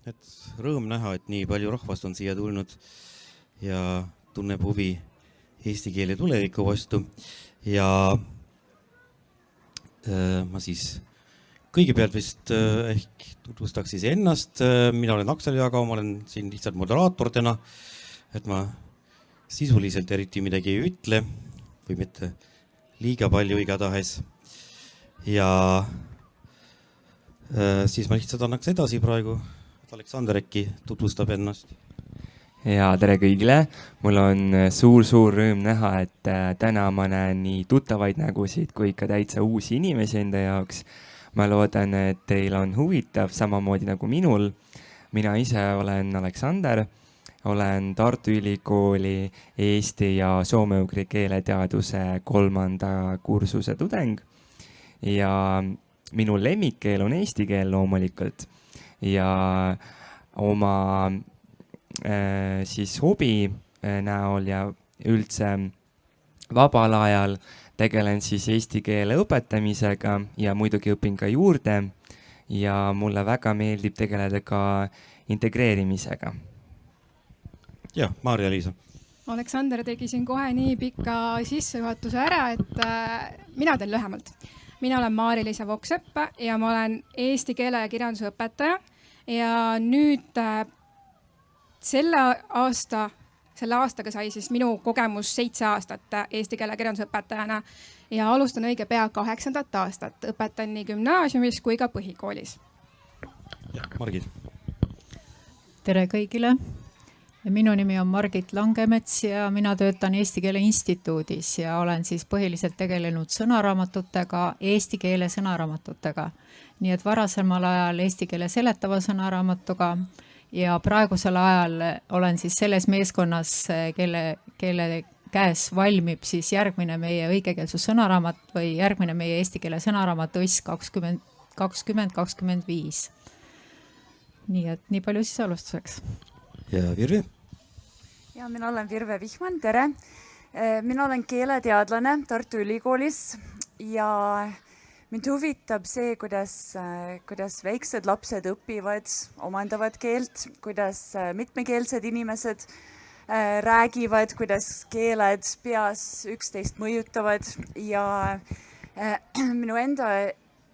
et rõõm näha, et nii palju rahvast on siia tulnud ja tunneb huvi eesti keele tuleviku vastu. Ja ma siis kõigepealt vist ehk tutvustaks siis ennast. Mina olen Aksel Jaaga, ma olen siin lihtsalt moderaatortena, et ma sisuliselt eriti midagi ei ütle või mitte liiga palju igatahes. Ja siis ma lihtsalt annaks edasi praegu, et Aleksander äkki tutvustab ennast. Ja tere kõigile, mul on suur rõõm näha, et täna ma näen nii tuttavaid nägusid kui ka täitsa uusi inimesi enda jaoks. Ma loodan, et teil on huvitav samamoodi nagu minul. Mina ise olen Aleksander, olen Tartu Ülikooli eesti ja soome-ugri keeleteaduse 3. kursuse tudeng ja minu lemmikkeel on eesti keel loomulikult ja oma siis hobi näol ja üldse vabal ajal tegelen siis eesti keele õpetamisega ja muidugi õpin ka juurde ja mulle väga meeldib tegeleda ka integreerimisega. Jah, Maarja-Liisa. Aleksander tegi siin kohe nii pika sissejuhatuse ära, et mina teen lühemalt. Mina olen Maarja-Liisa Voksepp ja ma olen eesti keele ja kirjanduse õpetaja ja nüüd selle aastaga sai siis minu kogemus 7 aastat eesti keele kirjanduse õpetajana ja alustan õige pea 8. aastat. Õpetan nii gümnaasiumis kui ka põhikoolis. Ja, Margit. Tere kõigile. Minu nimi on Margit Langemets ja mina töötan Eesti Keele Instituudis ja olen siis põhiliselt tegelenud sõnaraamatutega, eesti keele sõnaraamatutega. Nii et varasemal ajal eesti keele seletava sõnaraamatuga ja praegusel ajal olen siis selles meeskonnas, kelle käes valmib siis järgmine meie õigekeelsus sõnaraamat või järgmine meie eesti keele sõnaraamat õiss 2025. Nii et nii palju siis alustuseks. Ja Virve? Ja mina olen Virve Vihman, tere. Mina olen keeleteadlane Tartu Ülikoolis ja mind huvitab see, kuidas väiksed lapsed õpivad, omandavad keelt, kuidas mitmekeelsed inimesed räägivad, kuidas keeled peas üksteist mõjutavad ja minu enda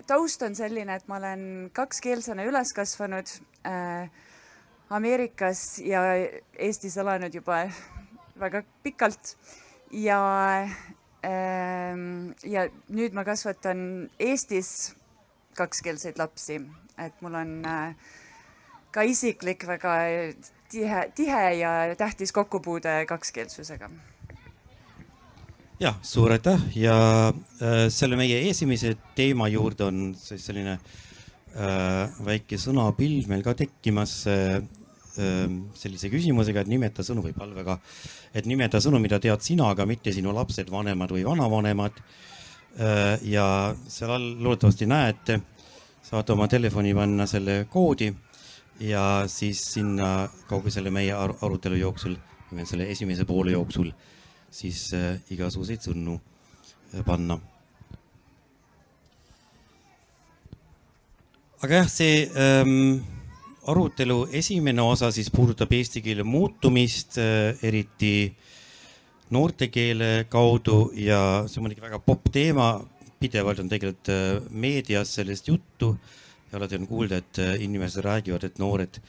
taust on selline, et ma olen kakskeelsena üles kasvanud Ameerikas ja Eestis elanud juba väga pikalt ja nüüd ma kasvatan Eestis kakskeelseid lapsi, et mul on ka isiklik väga tihe ja tähtis kokkupuude kakskeelsusega. Jah, suur aitäh ja selle meie esimese teema juurde on selline väike sõnapilv meil ka tekkimas sellise küsimusega, et nimeta sõnu või palvega, et nimeta sõnu, mida tead sina, aga mitte sinu lapsed, vanemad või vanavanemad. Ja seal all loodetavasti näete, saate oma telefoni panna selle koodi ja siis sinna kaugu selle meie arutelu jooksul, selle esimese poole jooksul, siis igasuguseid sõnu panna. Aga jah, see arutelu esimene osa siis puudutab eesti keele muutumist, eriti noortekeele kaudu ja see on väga popp teema. Pidevalt on tegelikult meedias sellest juttu ja alati on kuulda, et inimesed räägivad, et noored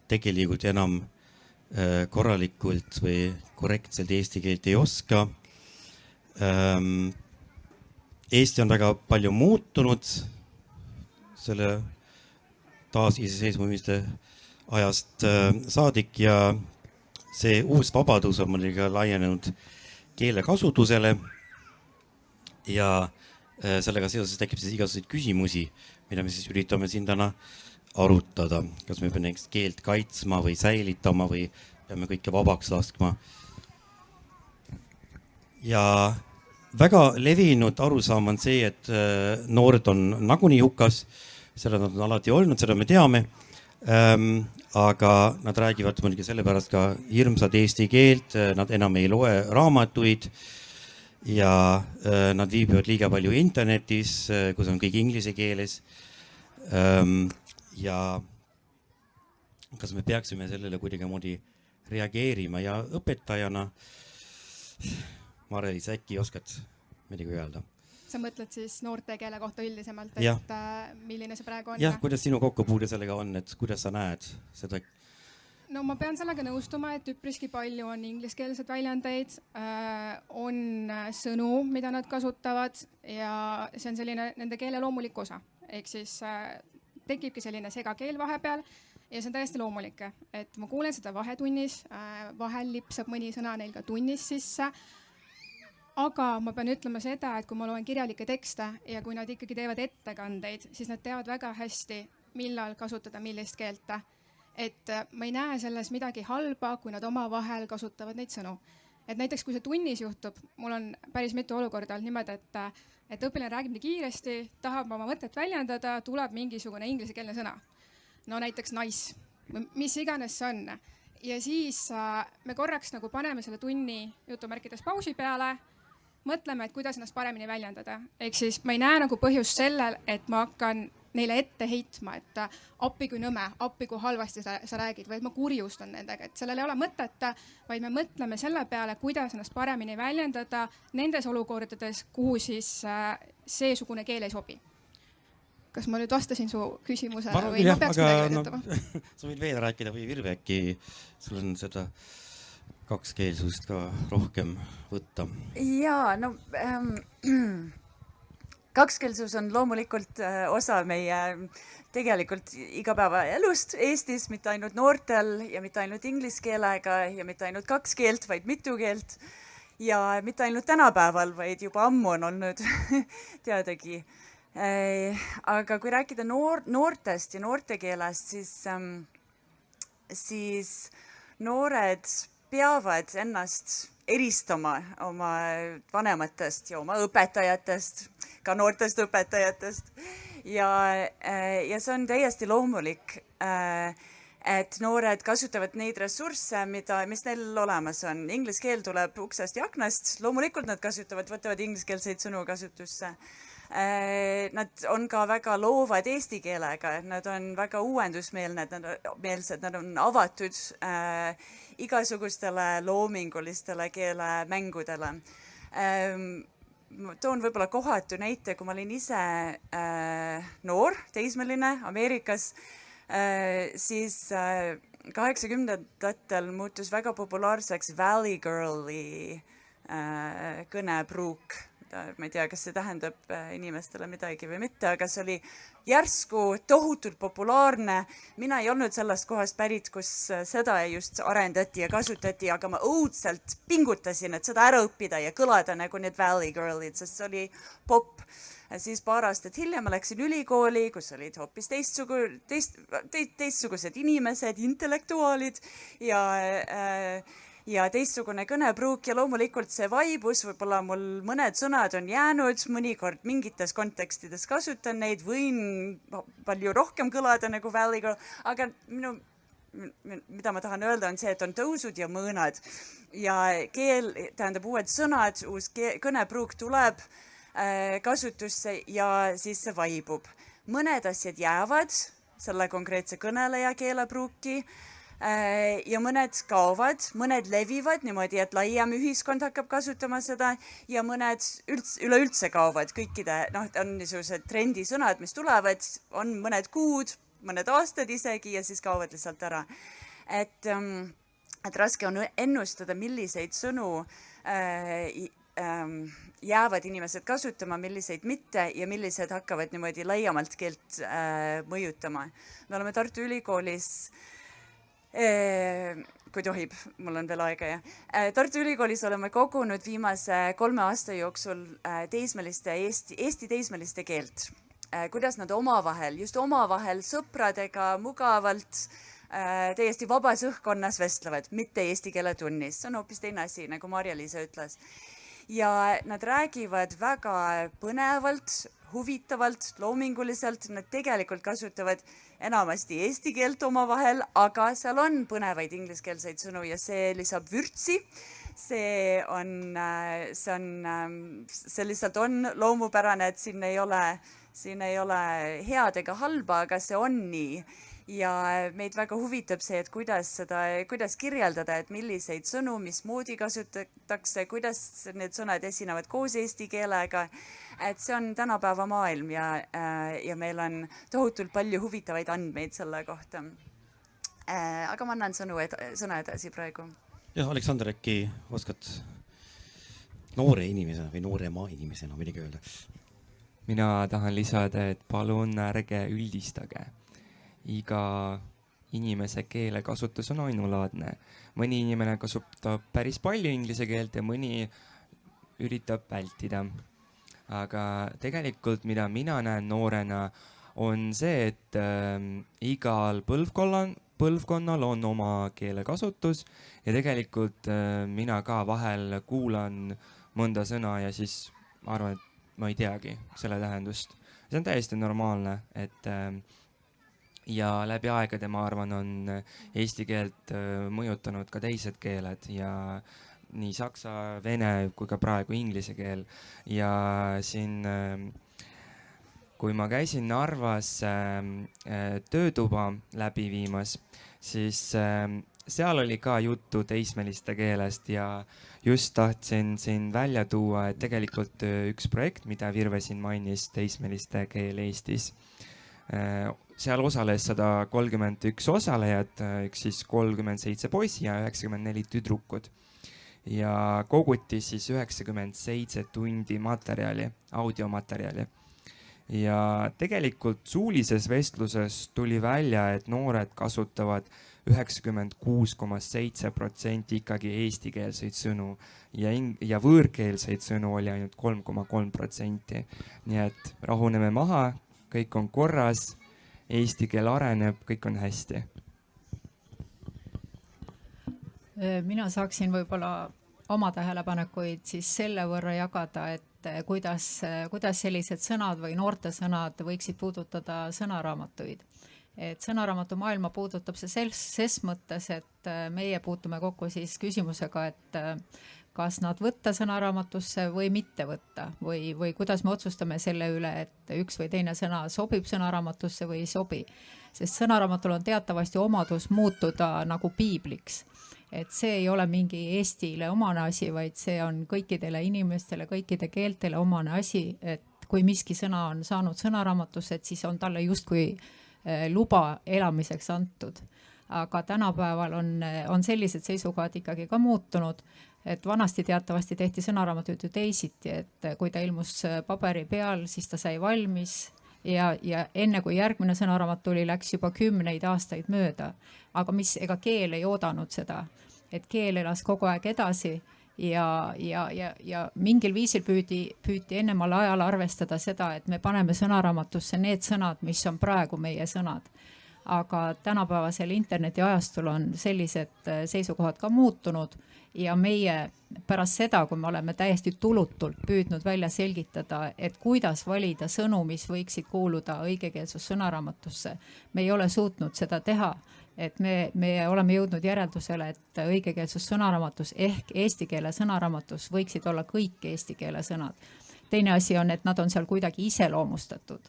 tegelikult enam korralikult või korrektselt eesti keelt ei oska. Eesti on väga palju muutunud selle taasiseseisvumiste ajast saadik ja see uus vabadus on muidugi laienenud keelekasutusele ja sellega seoses tekib siis igasuguseid küsimusi, mida me siis üritame siin täna arutada. Kas me peame keelt kaitsma või säilitama või peame kõike vabaks laskma. Ja väga levinud arusaam on see, et noored on nagunii hukas. Seda nad on alati olnud, seda me teame, aga nad räägivad muidugi sellepärast ka hirmsad eesti keelt, nad enam ei loe raamatuid ja nad viibivad liiga palju internetis, kus on kõik inglise keeles. Ja kas me peaksime sellele kuidagimoodi reageerima ja õpetajana, Mare-Liis, äkki oskad midagi öelda? Sa mõtled siis noorte keele kohta üldisemalt, Jah. et milline see praegu on? Jah, kuidas sinu kokkupuude sellega on, et kuidas sa näed seda? No ma pean sellega nõustuma, et üpriski palju on ingliskeelseid väljandeid, on sõnu, mida nad kasutavad ja see on selline nende keele loomulik osa. Ehk siis tekibki selline segakeel vahepeal ja see on täiesti loomulik, et ma kuulen seda vahetunnis, vahel lipsab mõni sõna neil ka tunnis sisse. Aga ma pean ütlema seda, et kui ma loen kirjalikke tekste ja kui nad ikkagi teevad ettekandeid, siis nad teavad väga hästi, millal kasutada millist keelt. Et ma ei näe selles midagi halba, kui nad omavahel kasutavad neid sõnu. Et näiteks kui see tunnis juhtub, mul on päris mitu olukorda olnud niimoodi, et õpilane räägib nii kiiresti, tahab oma mõtet väljendada, tuleb mingisugune inglisekeelne sõna. No näiteks nice, mis iganes see on. Ja siis me korraks nagu paneme selle tunni jutumärkides pausi peale, mõtleme, et kuidas ennast paremini väljendada. Ehk siis ma ei näe nagu põhjust sellel, et ma hakkan neile ette heitma, et appi kui nõme, appi kui halvasti sa räägid või et ma kurjustan nendega, et sellel ei ole mõtet, vaid me mõtleme selle peale, kuidas ennast paremini väljendada nendes olukordades, kuhu siis seesugune keel ei sobi. Kas ma nüüd vastasin su küsimusele või ma peaks midagi ütlema? Sa võid veel rääkida või Virve, äkki sul on seda kakskeelsust ka rohkem võtta? Jaa, no kakskeelsus on loomulikult osa meie tegelikult igapäevaelust Eestis, mitte ainult noortel ja mitte ainult inglise keelega ja mitte ainult kaks keelt, vaid mitu keelt. Ja mitte ainult tänapäeval, vaid juba ammu on olnud teadagi. Aga kui rääkida noortest ja noortekeelest, siis noored peavad ennast eristama oma vanematest ja oma õpetajatest, ka noortest õpetajatest. Ja see on täiesti loomulik, et noored kasutavad neid ressursse, mis neil olemas on. Inglise keel tuleb uksest ja aknast, loomulikult nad võtavad ingliskeelseid sõnu kasutusse. Nad on ka väga loovad eesti keelega, nad on väga uuendusmeelsed, nad on avatud igasugustele loomingulistele keelemängudele. Toon võib-olla kohatu näite, kui ma olin ise noor, teismeline Ameerikas, siis 80ndatel muutus väga populaarseks Valley Girli kõnepruuk. Ma ei tea, kas see tähendab inimestele midagi või mitte, aga see oli järsku tohutult populaarne. Mina ei olnud sellest kohast pärit, kus seda just arendati ja kasutati, aga ma õudselt pingutasin, et seda ära õppida ja kõlada nagu need Valley Girlid, sest see oli pop. Siis paar aastat hiljem ma läksin ülikooli, kus olid hoopis teistsugused inimesed, intellektuaalid ja teistsugune kõnepruuk ja loomulikult see vaibus, võib-olla mul mõned sõnad on jäänud, mõnikord mingites kontekstides kasutan neid, võin palju rohkem kõlada nagu Valley Girl, aga mida ma tahan öelda on see, et on tõusud ja mõõnad ja keel tähendab uued sõnad, uus kõnepruuk tuleb kasutusse ja siis see vaibub. Mõned asjad jäävad selle konkreetse kõneleja keelepruuki, ja mõned kaovad, mõned levivad niimoodi, et laiem ühiskond hakkab kasutama seda ja mõned üleüldse kaovad kõikide, on niisugused trendisõnad, mis tulevad, on mõned kuud, mõned aastad isegi ja siis kaovad lihtsalt ära. Et raske on ennustada, milliseid sõnu jäävad inimesed kasutama, milliseid mitte ja millised hakkavad niimoodi laiemalt keelt mõjutama. Me oleme Tartu Ülikoolis kui tohib, mul on veel aega ja. Tartu Ülikoolis oleme kogunud viimase 3 aasta jooksul Eesti teismeliste keelt. Kuidas nad just omavahel sõpradega mugavalt täiesti vabas õhkkonnas vestlevad, mitte eesti keele tunnis. See on hoopis teine asi, nagu Marja-Liisa ütles. Ja nad räägivad väga põnevalt, huvitavalt, loominguliselt, nad tegelikult kasutavad enamasti eesti keelt omavahel, aga seal on põnevaid ingliskeelseid sõnu ja see lisab vürtsi. See lihtsalt on loomupärane, et siin ei ole head ega halba, aga see on nii. ja meid väga huvitab see, et kuidas kirjeldada, et milliseid sõnu, mismoodi kasutatakse, kuidas need sõnad esinevad koos eesti keelega. Et see on tänapäeva maailm ja meil on tohutult palju huvitavaid andmeid selle kohta. Aga ma annan sõna edasi praegu. Jah, Aleksander, äkki oskad noore inimesena või noorema inimesena midagi öelda? Mina tahan lisada, et palun ärge üldistage. Iga inimese keelekasutus on ainulaadne. Mõni inimene kasutab päris palju inglise keelt ja mõni üritab vältida. Aga tegelikult, mida mina näen noorena, on see, et igal põlvkonnal on oma keelekasutus ja tegelikult mina ka vahel kuulan mõnda sõna ja siis ma arvan, et ma ei teagi selle tähendust. See on täiesti normaalne, et ja läbi aegade, ma arvan, on eesti keelt mõjutanud ka teised keeled ja nii saksa, vene kui ka praegu inglise keel. Ja siin, kui ma käisin Narvas töötuba läbi viimas, siis seal oli ka juttu teismeliste keelest ja just tahtsin siin välja tuua, et tegelikult üks projekt, mida Virve siin mainis, teismeliste keel Eestis. Seal osales 131 osalejat, üks siis 37 poissi ja 94 tüdrukut. Ja koguti siis 97 tundi materjali, audiomaterjali. Ja tegelikult suulises vestluses tuli välja, et noored kasutavad 96,7% ikkagi eestikeelseid sõnu ja võõrkeelseid sõnu oli ainult 3,3%. Nii et rahuneme maha, kõik on korras, eesti keel areneb, kõik on hästi. Mina saaksin võib-olla oma tähelepanekuid siis selle võrra jagada, et kuidas sellised sõnad või noorte sõnad võiksid puudutada sõnaraamatuid. Et sõnaraamatu maailma puudutab see ses mõttes, et meie puutume kokku siis küsimusega, et kas nad võtta sõnaraamatusse või mitte võtta või kuidas me otsustame selle üle, et üks või teine sõna sobib sõnaraamatusse või ei sobi. Sest sõnaraamatul on teatavasti omadus muutuda nagu piibliks. Et see ei ole mingi Eestile omane asi, vaid see on kõikidele inimestele, kõikide keeltele omane asi, et kui miski sõna on saanud sõnaraamatusse, et siis on talle justkui luba elamiseks antud. Aga tänapäeval on sellised seisukohad ikkagi ka muutunud, et vanasti teatavasti tehti sõnaraamatud ju teisiti, et kui ta ilmus paberi peal, siis ta sai valmis ja enne kui järgmine sõnaraamat tuli, läks juba 10 aastaid mööda. Aga ega keel ei oodanud seda, et keel elas kogu aeg edasi ja mingil viisil püüti ennemal ajal arvestada seda, et me paneme sõnaraamatusse need sõnad, mis on praegu meie sõnad. Aga tänapäevasel interneti ajastul on sellised seisukohad ka muutunud ja meie pärast seda, kui me oleme täiesti tulutult püüdnud välja selgitada, et kuidas valida sõnu, mis võiksid kuuluda õigekeelsus sõnaraamatusse, me ei ole suutnud seda teha. Et me oleme jõudnud järeldusele, et õigekeelsus sõnaraamatus ehk eesti keele sõnaraamatus võiksid olla kõik eesti keele sõnad. Teine asi on, et nad on seal kuidagi iseloomustatud.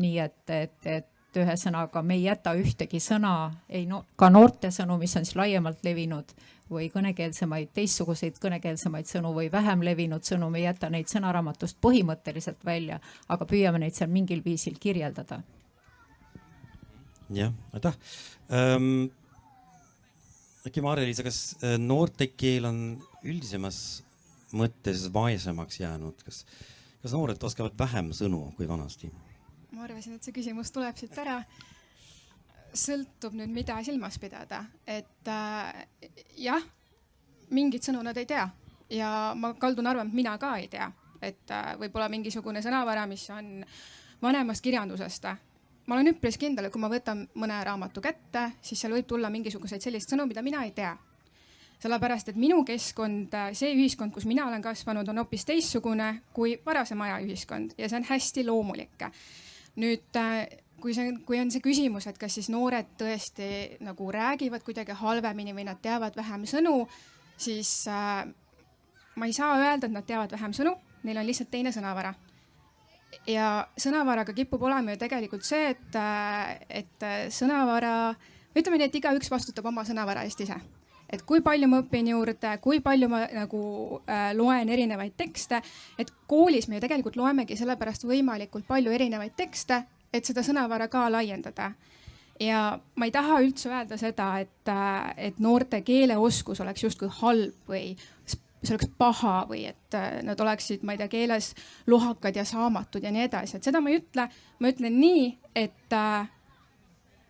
Nii et ühesõnaga me ei jäta ühtegi sõna, ka noorte sõnu, mis on siis laiemalt levinud või kõnekeelsemaid, teistsuguseid kõnekeelsemaid sõnu või vähem levinud sõnu, me ei jäta neid sõnaraamatust põhimõtteliselt välja, aga püüame neid seal mingil viisil kirjeldada. Jah, aitäh. Äkki Mare-Liisa, kas noorte keel on üldisemas mõttes vaesemaks jäänud? Kas noored oskavad vähem sõnu kui vanasti? Ma arvasin, et see küsimus tuleb siit ära. Sõltub nüüd, mida silmas pidada. Et jah, mingid sõnu nad ei tea. Ja ma kaldun arvama, et mina ka ei tea. Et võib-olla mingisugune sõnavara, mis on vanemast kirjandusest. Ma olen üpris kindel, et kui ma võtan mõne raamatu kätte, siis seal võib tulla mingisuguseid sellist sõnu, mida mina ei tea. Sellepärast, et minu keskkond, see ühiskond, kus mina olen kasvanud, on hoopis teissugune kui varasem aja ühiskond ja see on hästi loomulik. Nüüd, kui on see küsimus, et kas siis noored tõesti nagu räägivad kuidagi halvemini või nad teavad vähem sõnu, siis ma ei saa öelda, et nad teavad vähem sõnu, neil on lihtsalt teine sõnavara. ja sõnavaraga kipub olema ju tegelikult see, et sõnavara, ütleme nii, et igaüks vastutab oma sõnavara eest ise. Et kui palju ma õpin juurde, kui palju ma nagu loen erinevaid tekste, et koolis me ju tegelikult loemegi sellepärast võimalikult palju erinevaid tekste, et seda sõnavara ka laiendada. Ja ma ei taha üldse öelda seda, et noorte keeleoskus oleks justkui halb või see oleks paha või et nad oleksid, ma ei tea, keeles lohakad ja saamatud ja nii edasi. Et seda ma ei ütle. Ma ütlen nii, et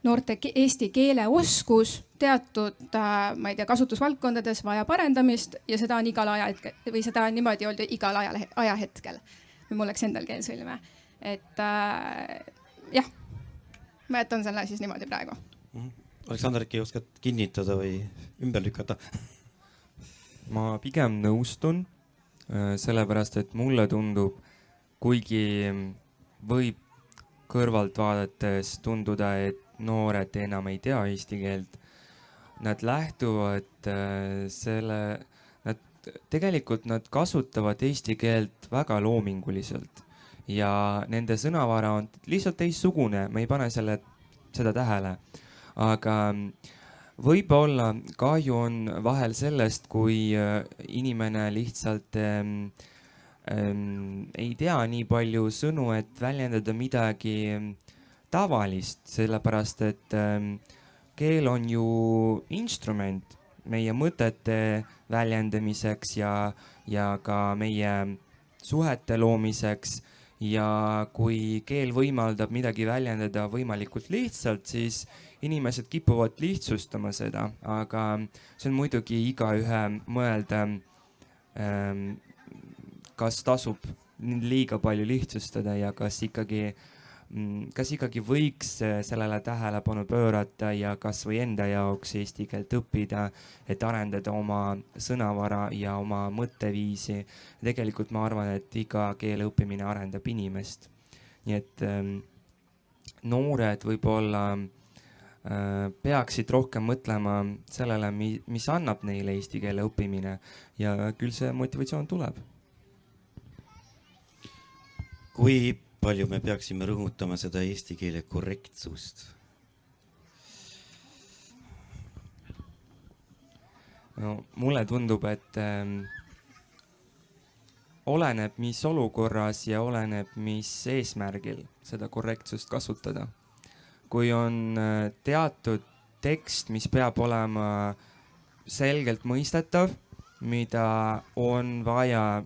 noorte eesti keeleoskus teatud, ma ei tea, kasutusvaldkondades vaja parendamist ja seda on igal ajahetkel või seda on niimoodi olnud igal ajahetkel. Või mul läks endal keel sõlme. Et jah, ma jätan selle siis niimoodi praegu. Aleksander, äkki oskad kinnitada või ümber lükata? Ma pigem nõustun, sellepärast et mulle tundub, kuigi võib kõrvalt vaadates tunduda, et noored enam ei tea eesti keelt, nad lähtuvad tegelikult nad kasutavad eesti keelt väga loominguliselt ja nende sõnavara on lihtsalt teistsugune, me ei pane seda tähele, aga võib-olla kahju on vahel sellest, kui inimene lihtsalt ei tea nii palju sõnu, et väljendada midagi tavalist, sellepärast et keel on ju instrument meie mõtete väljendamiseks ja ka meie suhete loomiseks. Ja kui keel võimaldab midagi väljendada võimalikult lihtsalt, siis inimesed kipuvad lihtsustama seda, aga see on muidugi igaühe mõelda, kas tasub liiga palju lihtsustada ja kas ikkagi võiks sellele tähelepanu pöörata ja kas või enda jaoks eesti keelt õppida, et arendada oma sõnavara ja oma mõtteviisi. Tegelikult ma arvan, et iga keele õppimine arendab inimest. Nii et noored võib-olla peaksid rohkem mõtlema sellele, mis annab neile eesti keele õppimine ja küll see motivatsioon tuleb. Kui palju me peaksime rõhutama seda eesti keele korrektsust? No, mulle tundub, et oleneb, mis olukorras ja oleneb, mis eesmärgil seda korrektsust kasutada. Kui on teatud tekst, mis peab olema selgelt mõistetav, mida on vaja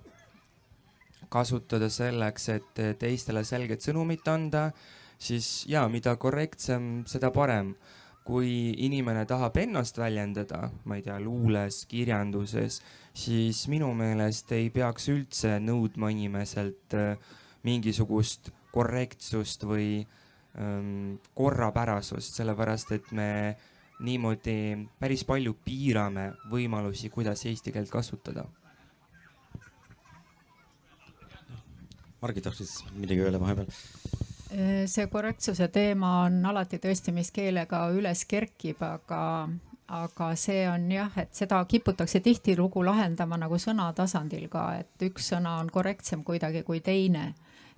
kasutada selleks, et teistele selget sõnumit anda, siis ja, mida korrektsem, seda parem. Kui inimene tahab ennast väljendada, ma ei tea, luules, kirjanduses, siis minu meelest ei peaks üldse nõudma inimeselt mingisugust korrektsust või korrapärasust, sellepärast et me niimoodi päris palju piirame võimalusi, kuidas eesti keelt kasutada. Margit tahtis midagi öelda vahepeal. See korrektsuse teema on alati tõesti, mis keelega üles kerkib, aga see on jah, et seda kiputakse tihtilugu lahendama nagu sõna tasandil ka, et üks sõna on korrektsem kuidagi kui teine,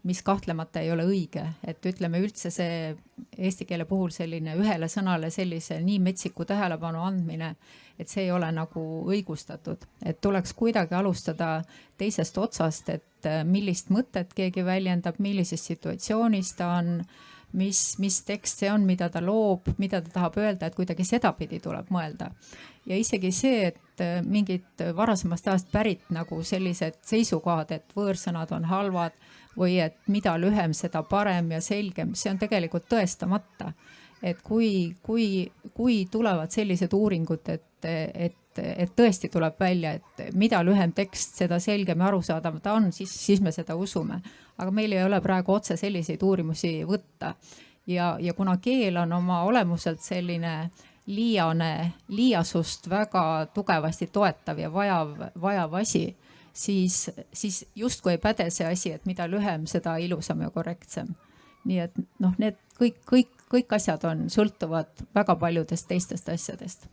mis kahtlemata ei ole õige. Et ütleme üldse see eesti keele puhul selline ühele sõnale sellise nii metsiku tähelepanu andmine, et see ei ole nagu õigustatud. Et tuleks kuidagi alustada teisest otsast, et millist mõtet keegi väljendab, millises situatsioonis ta on, mis tekst see on, mida ta loob, mida ta tahab öelda, et kuidagi sedapidi tuleb mõelda. Ja isegi see, et mingid varasemast ajast pärit nagu sellised seisukohad, et võõrsõnad on halvad või et mida lühem, seda parem ja selgem, see on tegelikult tõestamata. Et kui tulevad sellised uuringud, et tõesti tuleb välja, et mida lühem tekst, seda selgem ja arusaadav ta on, siis me seda usume. Aga meil ei ole praegu otse selliseid uurimusi võtta. Ja kuna keel on oma olemuselt selline liiasust väga tugevasti toetav ja vajav asi, siis justkui ei päde see asi, et mida lühem, seda ilusam ja korrektsem. Nii et need kõik asjad sõltuvad väga paljudest teistest asjadest.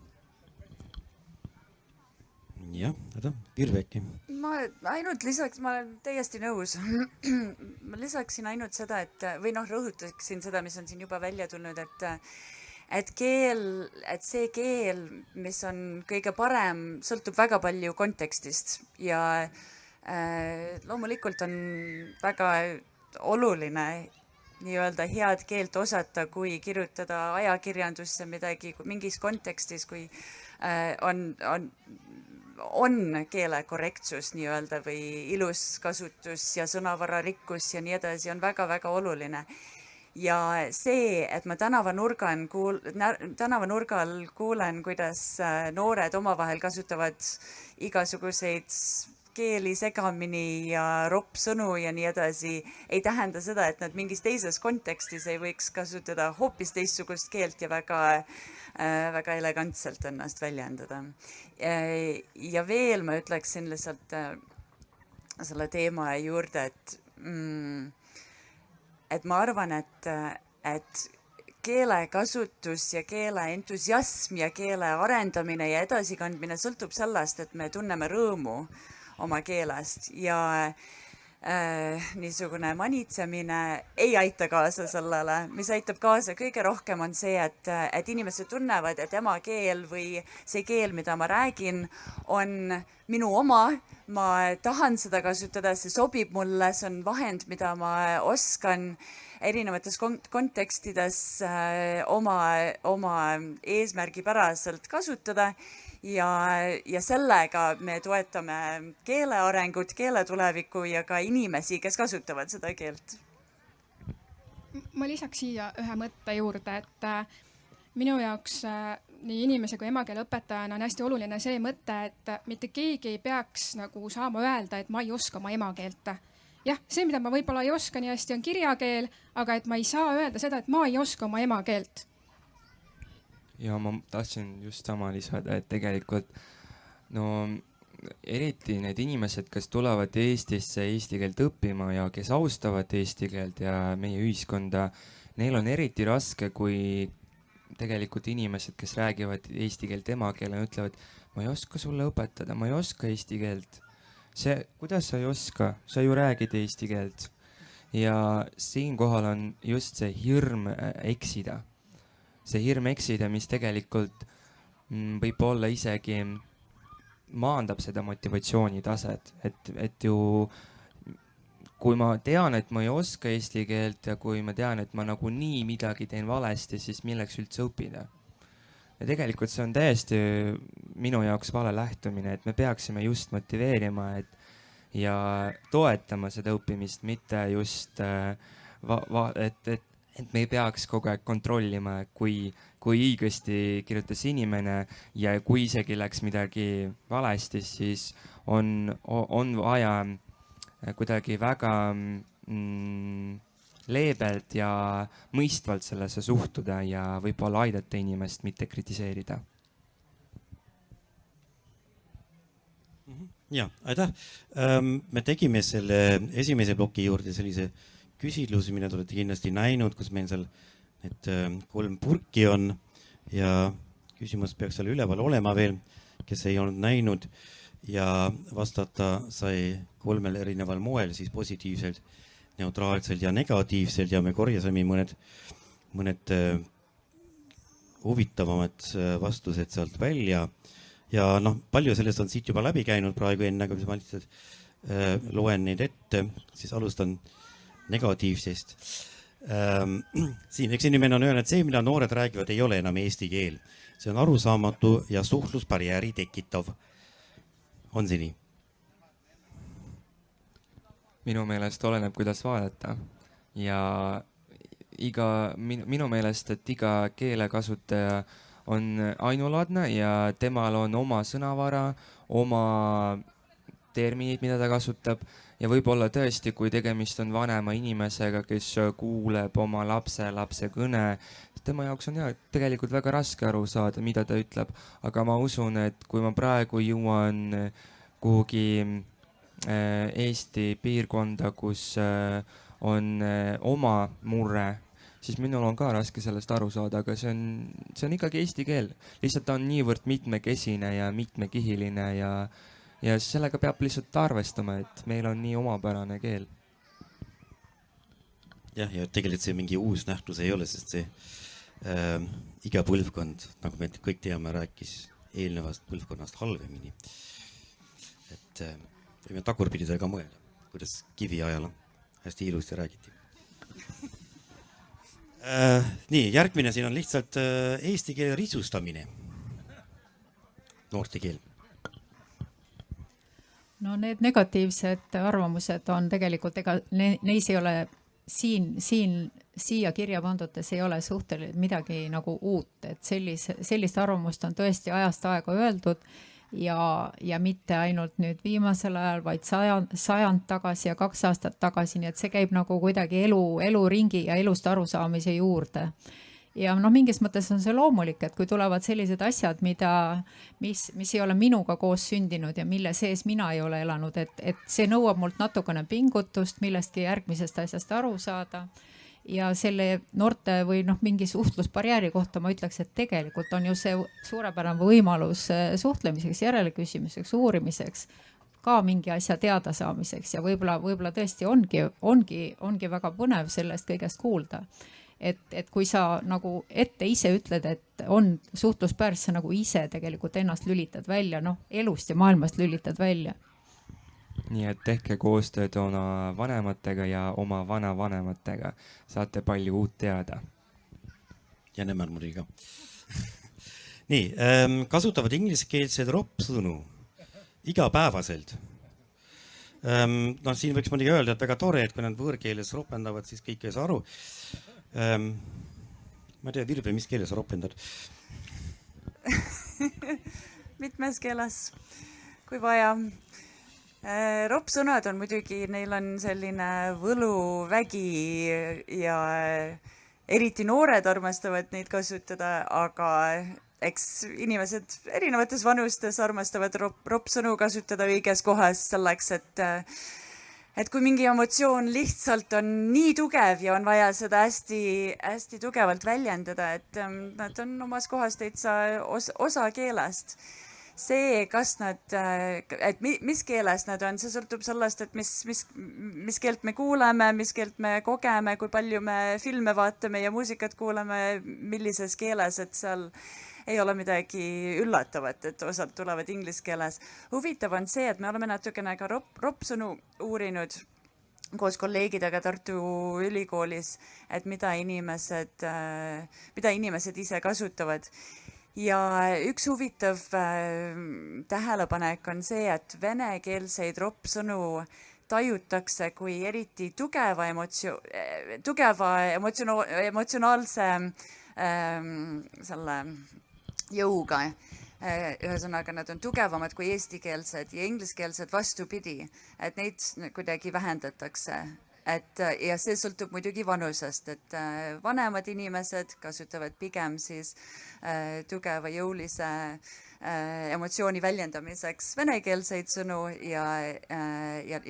jah, Virve äkki? Ma ainult lisaks, ma olen täiesti nõus. Ma lisaksin ainult seda, et, või noh, rõhutaksin seda, mis on siin juba välja tulnud, et see keel, mis on kõige parem, sõltub väga palju kontekstist ja loomulikult on väga oluline nii-öelda head keelt osata, kui kirjutada ajakirjandusse midagi mingis kontekstis, kui on keele korrektsus nii-öelda või ilus kasutus ja sõnavararikkus ja nii edasi on väga-väga oluline. Ja see, et ma tänavanurgal kuulen, kuidas noored omavahel kasutavad igasuguseid keeli segamini ja roppsõnu ja nii edasi, ei tähenda seda, et nad mingis teises kontekstis ei võiks kasutada hoopis teistsugust keelt ja väga elegantselt ennast väljendada. Ja veel ma ütleksin lihtsalt selle teema juurde, et ma arvan, et keelekasutus ja keele entusiasm ja keele arendamine ja edasikandmine sõltub sellest, et me tunneme rõõmu oma keelest ja niisugune manitsemine ei aita kaasa sellele, mis aitab kaasa kõige rohkem on see, et inimesed tunnevad, et emakeel või see keel, mida ma räägin, on minu oma, ma tahan seda kasutada, see sobib mulle, see on vahend, mida ma oskan erinevates kontekstides oma eesmärgipäraselt kasutada ja sellega me toetame keele arengut, keele tulevikku ja ka inimesi, kes kasutavad seda keelt. Ma lisaks siia ühe mõtte juurde, et minu jaoks nii inimese kui emakeele õpetajana on hästi oluline see mõte, et mitte keegi ei peaks nagu saama öelda, et ma ei oska oma emakeelt. Jah, see, mida ma võib-olla ei oska nii hästi, on kirjakeel, aga et ma ei saa öelda seda, et ma ei oska oma emakeelt. Ja ma tahtsin just sama lisada, et tegelikult eriti need inimesed, kes tulevad Eestisse eesti keelt õppima ja kes austavad eesti keelt ja meie ühiskonda, neil on eriti raske, kui tegelikult inimesed, kes räägivad eesti keelt emakeelena, ütlevad, ma ei oska sulle õpetada, ma ei oska eesti keelt. Kuidas sa ei oska? Sa ju räägid eesti keelt. Ja siinkohal on just see hirm eksida. See hirm eksida, mis tegelikult võib olla isegi maandab seda motivatsiooni taset, et ju kui ma tean, et ma ei oska eesti keelt ja kui ma tean, et ma nagunii midagi teen valesti, siis milleks üldse õppida. Ja tegelikult see on täiesti minu jaoks vale lähtumine, et me peaksime just motiveerima ja toetama seda õppimist, mitte just, et me ei peaks kogu aeg kontrollima, kui õigesti kirjutas inimene ja kui isegi läks midagi valesti, siis on vaja kuidagi väga leebelt ja mõistvalt sellesse suhtuda ja võib-olla aidata inimest, mitte kritiseerida. Ja, aitäh. Me tegime selle esimese ploki juurde sellise küsitlusi, mida te olete kindlasti näinud, kus meil seal need 3 purki on ja küsimus peaks seal üleval olema veel, kes ei olnud näinud ja vastata sai 3 erineval moel, siis positiivselt, neutraalselt ja negatiivselt ja me korjasime mõned huvitavamad vastused sealt välja ja palju sellest on siit juba läbi käinud praegu enne, aga ma lihtsalt loen neid ette, siis alustan negatiivsest. Siin üks inimene on öelnud, et see, mida noored räägivad, ei ole enam eesti keel. See on arusaamatu ja suhtlusbarjääri tekitav. On see nii? Minu meelest oleneb, kuidas vaadata. Ja minu meelest, et iga keelekasutaja on ainulaadne ja temal on oma sõnavara, oma terminid, mida ta kasutab ja võib-olla tõesti, kui tegemist on vanema inimesega, kes kuuleb oma lapse kõne, tema jaoks on tegelikult väga raske aru saada, mida ta ütleb, aga ma usun, et kui ma praegu jõuan kuhugi Eesti piirkonda, kus on oma murre, siis minul on ka raske sellest aru saada, aga see on ikkagi eesti keel. Lihtsalt ta on niivõrd mitmekesine ja mitmekihiline ja sellega peab lihtsalt arvestama, et meil on nii omapärane keel. Jah, ja tegelikult see mingi uus nähtus ei ole, sest see iga põlvkond, nagu me kõik teame, rääkis eelnevast põlvkonnast halvemini. Et võime tagurpidida ka mõelda, kuidas kivi ajal hästi ilusti räägiti. Nii, järgmine siin on lihtsalt eesti keele risustamine. Noorte keel. No need negatiivsed arvamused on tegelikult, ega neis ei ole siia kirja pandutes ei ole suhteliselt midagi nagu uut, et sellist arvamust on tõesti ajast aega öeldud ja mitte ainult nüüd viimasel ajal, vaid sajand tagasi ja 2 aastat tagasi, nii et see käib nagu kuidagi eluringi ja elust arusaamise juurde. Ja mingis mõttes on see loomulik, et kui tulevad sellised asjad, mis ei ole minuga koos sündinud ja mille sees mina ei ole elanud, et see nõuab mult natukene pingutust, millestki järgmisest asjast aru saada. Ja selle noorte või mingi suhtlusbarjääri kohta ma ütleks, et tegelikult on ju see suurepärane võimalus suhtlemiseks, järeleküsimiseks, uurimiseks, ka mingi asja teada saamiseks ja võib-olla tõesti ongi väga põnev sellest kõigest kuulda. Et kui sa nagu ette ise ütled, et on suhtluspärs, sa nagu ise tegelikult ennast lülitad välja, elust ja maailmast lülitad välja. Nii et tehke koostööd oma vanematega ja oma vanavanematega. Saate palju uut teada. Ja nemad muidugi ka. Nii, kasutavad ingliskeelsed ropsõnu igapäevaselt. Siin võiks muidugi öelda, et väga tore, et kui nad võõrkeeles ropendavad, siis kõik ei saa aru. Ma ei tea, Virve, mis keeles ropendad? Mitmes keeles, kui vaja. Ropsõnad on muidugi, neil on selline võluvägi ja eriti noored armastavad neid kasutada, aga eks inimesed erinevates vanustes armastavad ropsõnu kasutada õiges kohas selleks, et kui mingi emotsioon lihtsalt on nii tugev ja on vaja seda hästi tugevalt väljendada, et nad on omas kohas täitsa osa keelest. See, kas mis keeles nad on, see sõltub sellest, et mis keelt me kuuleme, mis keelt me kogeme, kui palju me filme vaatame ja muusikat kuuleme, millises keeles, et seal ei ole midagi üllatavat, et osad tulevad inglise keeles. Huvitav on see, et me oleme natukene ka ropsõnu uurinud koos kolleegidega Tartu Ülikoolis, et mida inimesed ise kasutavad. Ja üks huvitav tähelepanek on see, et venekeelseid ropsõnu tajutakse kui eriti tugeva emotsionaalse selle jõuga. Ühesõnaga, nad on tugevamad kui eestikeelsed ja ingliskeelsed vastupidi, et neid kuidagi vähendatakse. Ja see sõltub muidugi vanusest, et vanemad inimesed kasutavad pigem siis tugeva jõulise emotsiooni väljendamiseks venekeelseid sõnu ja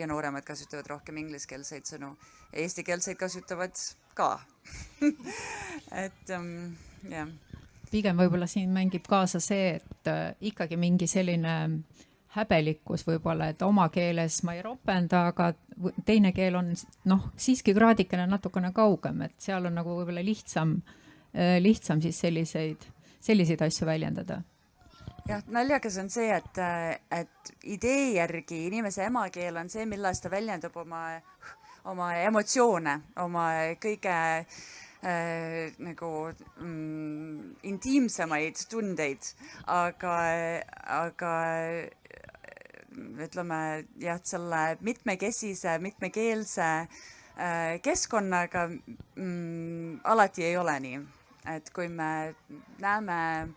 nooremad kasutavad rohkem ingliskeelseid sõnu. Eestikeelseid kasutavad ka. Jah. Pigem võib-olla siin mängib kaasa see, et ikkagi mingi selline häbelikkus võib-olla, et oma keeles ma ei ropenda, aga teine keel on siiski kraadikene natukene kaugem, et seal on nagu võib-olla lihtsam siis selliseid asju väljendada. Jah, naljakas on see, et idee järgi inimese emakeel on see, millest ta väljendab oma emotsioone, oma kõige nagu intiimsemaid tundeid, aga ütleme jah, selle mitmekeelse keskkonnaga alati ei ole nii, et kui me näeme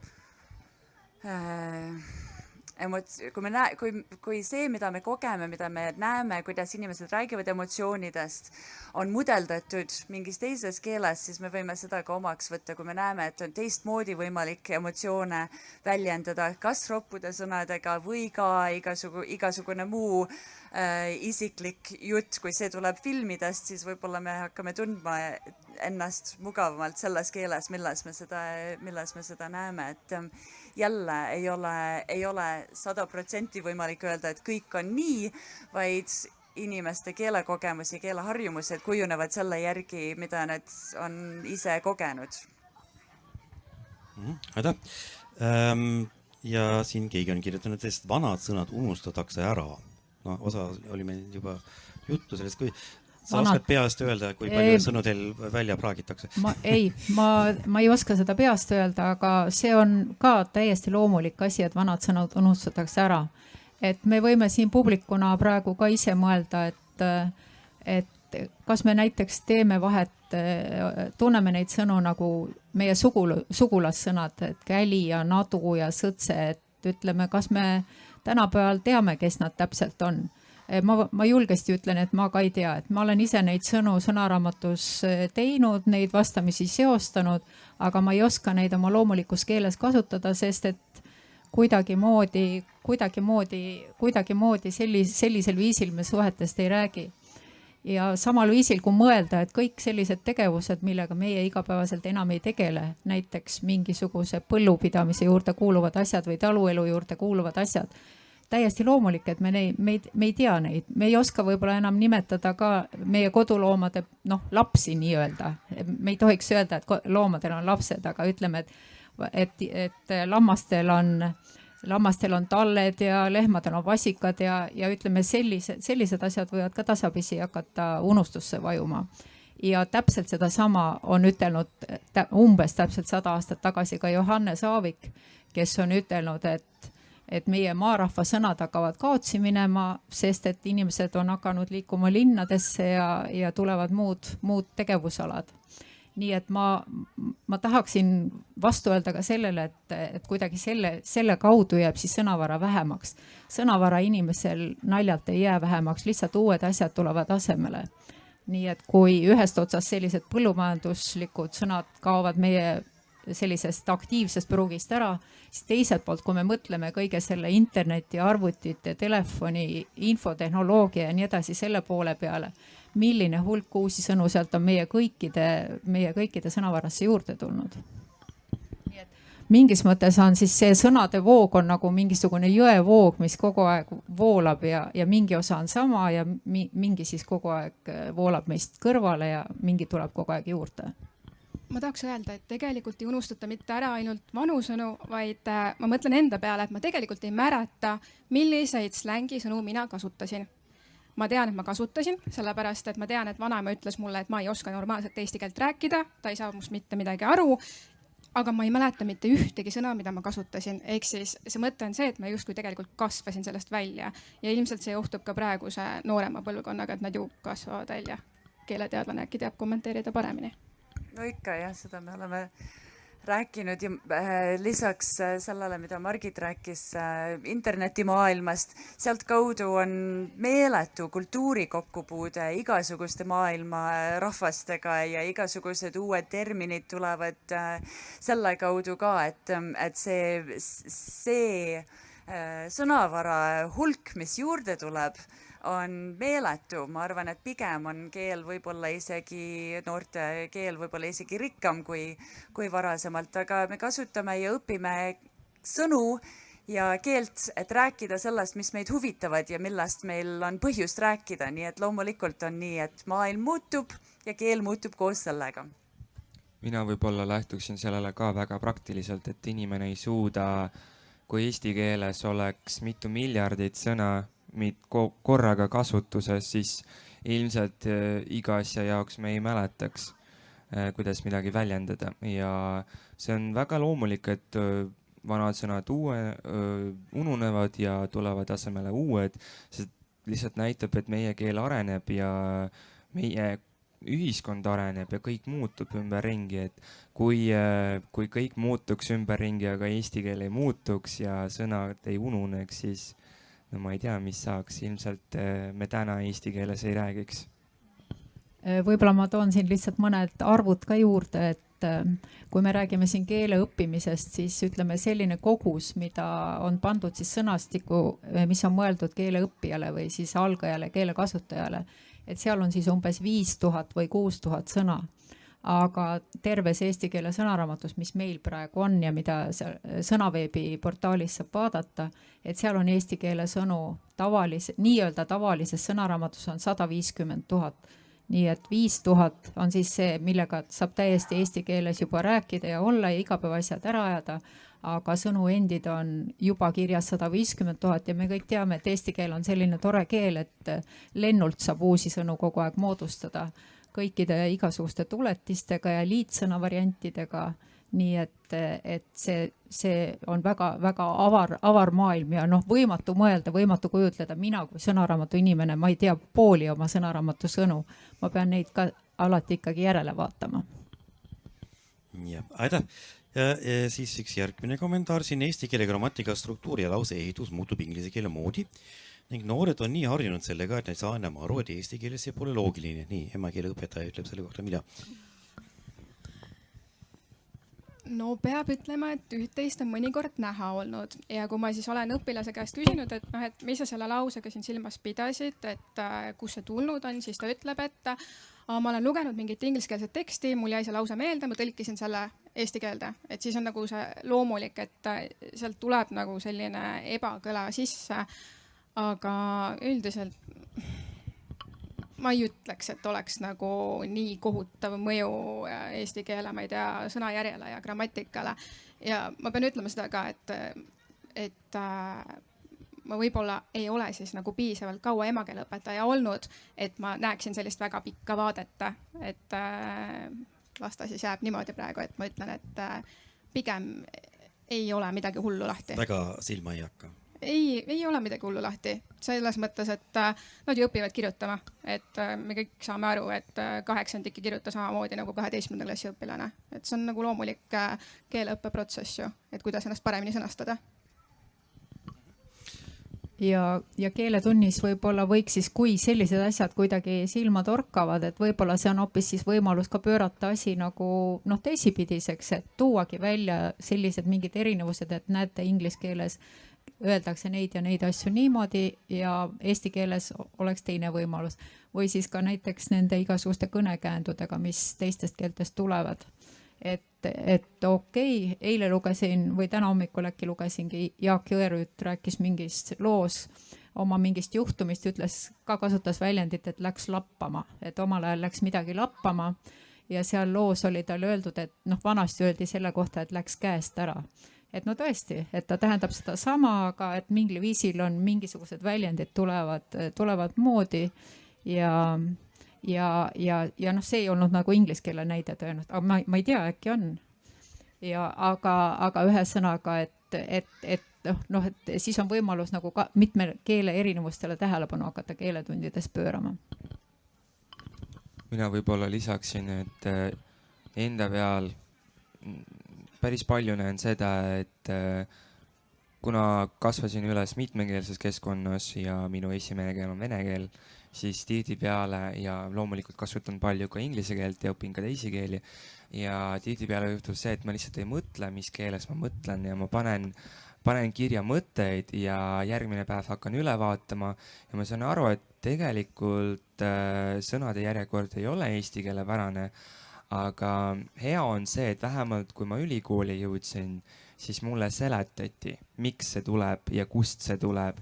kui see, mida me kogeme, mida me näeme, kuidas inimesed räägivad emotsioonidest, on mudeldatud mingis teises keeles, siis me võime seda ka omaks võtta, kui me näeme, et on teistmoodi võimalik emotsioone väljendada, kas roppude sõnadega või ka igasugune muu isiklik jutt, kui see tuleb filmidest, siis võib-olla me hakkame tundma ennast mugavamalt selles keeles, milles me seda näeme, et jälle ei ole 100% võimalik öelda, et kõik on nii, vaid inimeste keelekogemusi, keeleharjumused kujunevad selle järgi, mida nad on ise kogenud. Aitäh. Ja siin keegi on kirjutanud, et vanad sõnad unustatakse ära. No, osa oli meil juba juttu sellest, kui sa oskad peast öelda, kui palju sõnu teil välja praagitakse? Ma ei oska seda peast öelda, aga see on ka täiesti loomulik asi, et vanad sõnad unustatakse ära. Et me võime siin publikuna praegu ka ise mõelda, et kas me näiteks teeme vahet, tunneme neid sõnu nagu meie sugulassõnad, et käli ja nadu ja sõtse, et ütleme, kas me tänapäeval teame, kes nad täpselt on. Ma julgesti ütlen, et ma ka ei tea, et ma olen ise neid sõnu sõnaraamatus teinud, neid vastamisi seostanud, aga ma ei oska neid oma loomulikus keeles kasutada, sest et kuidagimoodi sellisel viisil me suhetest ei räägi. Ja samal viisil, kui mõelda, et kõik sellised tegevused, millega meie igapäevaselt enam ei tegele, näiteks mingisuguse põllupidamise juurde kuuluvad asjad või taluelu juurde kuuluvad asjad, täiesti loomulik, et me ei tea neid. Me ei oska võib-olla enam nimetada ka meie koduloomade lapsi nii-öelda. Me ei tohiks öelda, et loomadel on lapsed, aga ütleme, et lammastel on talled ja lehmadel on vasikad ja ütleme, sellised asjad võivad ka tasapisi hakata unustusse vajuma. Ja täpselt seda sama on ütelnud umbes täpselt 100 aastat tagasi ka Johannes Aavik, kes on ütelnud, et meie maarahva sõnad hakkavad kaotsi minema, sest et inimesed on hakanud liikuma linnadesse ja tulevad muud tegevusalad. Nii et ma tahaksin vastu öelda ka sellele, et kuidagi selle kaudu jääb siis sõnavara vähemaks. Sõnavara inimesel naljalt ei jää vähemaks, lihtsalt uued asjad tulevad asemele. Nii et kui ühest otsast sellised põllumajanduslikud sõnad kaovad meie sellisest aktiivsest pruugist ära, siis teiselt poolt, kui me mõtleme kõige selle interneti, arvutite, telefoni, infotehnoloogia ja nii edasi selle poole peale, milline hulk uusi sõnu sealt on meie kõikide sõnavarasse juurde tulnud. Nii et mingis mõttes on siis see sõnade voog on nagu mingisugune jõevoog, mis kogu aeg voolab ja mingi osa on sama ja mingi siis kogu aeg voolab meist kõrvale ja mingi tuleb kogu aeg juurde. Ma tahaks öelda, et tegelikult ei unustata mitte ära ainult vanu sõnu, vaid ma mõtlen enda peale, et ma tegelikult ei märata, milliseid slängisõnu mina kasutasin. Ma tean, et ma kasutasin, sellepärast, et ma tean, et vanaema ütles mulle, et ma ei oska normaalselt eesti keelt rääkida, ta ei saa must mitte midagi aru, aga ma ei mäleta mitte ühtegi sõna, mida ma kasutasin. Ehk siis see mõte on see, et ma justkui tegelikult kasvasin sellest välja ja ilmselt see juhtub ka praeguse noorema põlvkonnaga, et nad ju kasvavad välja. Keeleteadlane äkki teab kommenteerida paremini. No ikka jah, seda me oleme rääkinud ja lisaks sellele, mida Margit rääkis internetimaailmast, sealt kaudu on meeletu kultuuri kokkupuude igasuguste maailma rahvastega ja igasugused uued terminid tulevad selle kaudu ka, et see sõnavara hulk, mis juurde tuleb, on meeletu. Ma arvan, et pigem on keel võib-olla isegi, noorte keel võib-olla isegi rikkam kui varasemalt, aga me kasutame ja õpime sõnu ja keelt, et rääkida sellest, mis meid huvitavad ja millest meil on põhjust rääkida. Nii et loomulikult on nii, et maailm muutub ja keel muutub koos sellega. Mina võib-olla lähtuksin sellele ka väga praktiliselt, et inimene ei suuda, kui eesti keeles oleks mitu miljardit sõna korraga kasutuses, siis ilmselt iga asja jaoks me ei mäletaks, kuidas midagi väljendada. Ja see on väga loomulik, et vanad sõnad ununevad ja tulevad asemele uued. See lihtsalt näitab, et meie keel areneb ja meie ühiskond areneb ja kõik muutub ümberringi. Et kui kõik muutuks ümberringi, aga eesti keel ei muutuks ja sõnad ei ununeks, siis no ma ei tea, mis saaks. Ilmselt me täna eesti keeles ei räägiks. Võib-olla ma toon siin lihtsalt mõned arvud ka juurde, et kui me räägime siin keele õppimisest, siis ütleme selline kogus, mida on pandud siis sõnastiku, mis on mõeldud keele õppijale või siis algajale keele kasutajale, et seal on siis umbes 5000 või 6000 sõna. Aga terves eesti keele sõnaraamatus, mis meil praegu on ja mida sõnaveebi portaalis saab vaadata, et seal on eesti keele sõnu nii-öelda tavalises sõnaraamatus on 150 000. Nii et 5000 on siis see, millega saab täiesti eesti keeles juba rääkida ja olla ja igapäevaasjad ära ajada, aga sõnu endid on juba kirjas 150 000 ja me kõik teame, et eesti keel on selline tore keel, et lennult saab uusi sõnu kogu aeg moodustada kõikide igasuguste tuletistega ja liitsõna variantidega, nii et see on väga avar maailm ja võimatu mõelda, võimatu kujutleda. Mina kui sõnaraamatu inimene, ma ei tea pooli oma sõnaraamatu sõnu. Ma pean neid ka alati ikkagi järele vaatama. Ja, aitäh. Ja siis üks järgmine kommentaar siin. Eesti keele grammatika struktuur ja lause ehitus muutub inglise keele moodi. Ning noored on nii harjunud sellega, et nad saa enam aru, et eesti keeles see pole loogiline. Nii, emakeele õpetaja ütleb selle kohta mida? No peab ütlema, et üht-teist on mõnikord näha olnud ja kui ma siis olen õpilase käest küsinud, et mis sa selle lausega siin silmas pidasid, et kus see tulnud on, siis ta ütleb, et ma olen lugenud mingit ingliskeelset teksti, mul jäi see lause meelde, ma tõlkisin selle eesti keelde, et siis on nagu see loomulik, et sealt tuleb nagu selline ebakõla sisse. Aga üldiselt ma ei ütleks, et oleks nagu nii kohutav mõju eesti keele, ma ei tea, sõnajärjele ja grammatikale. Ja ma pean ütlema seda ka, et ma võib-olla ei ole siis nagu piisavalt kaua emakeeleõpetaja olnud, et ma näeksin sellist väga pikka vaadet, et las ta siis jääb niimoodi praegu, et ma ütlen, et pigem ei ole midagi hullu lahti. Väga silma ei hakka. Ei ole midagi hullu lahti. Selles mõttes, et nad ju õpivad kirjutama. Et me kõik saame aru, et 8 ikka kirjuta samamoodi nagu 12. klassi õpilane. Et see on nagu loomulik keeleõppeprotsess ju, et kuidas ennast paremini sõnastada. Ja keeletunnis võib-olla võiks siis, kui sellised asjad kuidagi silma torkavad, et võib-olla see on hoopis siis võimalus ka pöörata asi nagu teisipidiseks, et tuuagi välja sellised mingid erinevused, et näete inglise keeles öeldakse neid ja neid asju niimoodi ja eesti keeles oleks teine võimalus. Või siis ka näiteks nende igasuguste kõnekäändudega, mis teistest keeltest tulevad. Et okei, eile lugesin või täna hommikul äkki lugesingi Jaak Jõerüüt rääkis mingist loos oma mingist juhtumist, ütles ka kasutas väljendit, et läks lappama, et omal ajal läks midagi lappama ja seal loos oli tal öeldud, et vanasti öeldi selle kohta, et läks käest ära. Et tõesti, et ta tähendab seda sama, aga et mingil viisil on mingisugused väljendid tulevad moodi ja see ei olnud nagu inglise keele näide tõenäoliselt, aga ma ei tea, äkki on. Aga ühesõnaga, et siis on võimalus nagu ka mitme keele erinevustele tähelepanu hakata keeletundides pöörama. Mina võib-olla lisaksin, et enda peal päris palju näen seda, et kuna kasvasin üles mitmekeelses keskkonnas ja minu esimene keel on vene keel, siis tihtipeale ja loomulikult kasutan palju ka inglise keelt ja õpin ka teisi keeli ja tihtipeale juhtub see, et ma lihtsalt ei mõtle, mis keeles ma mõtlen ja ma panen kirja mõtteid ja järgmine päev hakkan üle vaatama ja ma saan aru, et tegelikult sõnade järjekord ei ole eesti keele pärane. Aga hea on see, et vähemalt kui ma ülikooli jõudsin, siis mulle seletati, miks see tuleb ja kust see tuleb.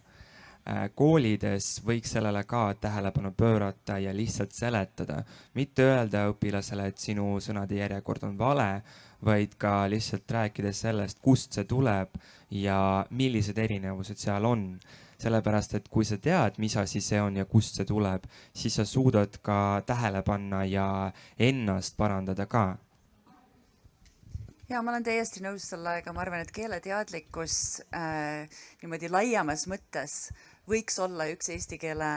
Koolides võiks sellele ka tähelepanu pöörata ja lihtsalt seletada. Mitte öelda õpilasele, et sinu sõnade järjekord on vale, vaid ka lihtsalt rääkides sellest, kust see tuleb ja millised erinevused seal on. Sellepärast, et kui sa tead, mis asi see on ja kust see tuleb, siis sa suudad ka tähele panna ja ennast parandada ka. Ja ma olen täiesti nõus sellega, ma arvan, et keeleteadlikkus niimoodi laiemas mõttes võiks olla üks eesti keele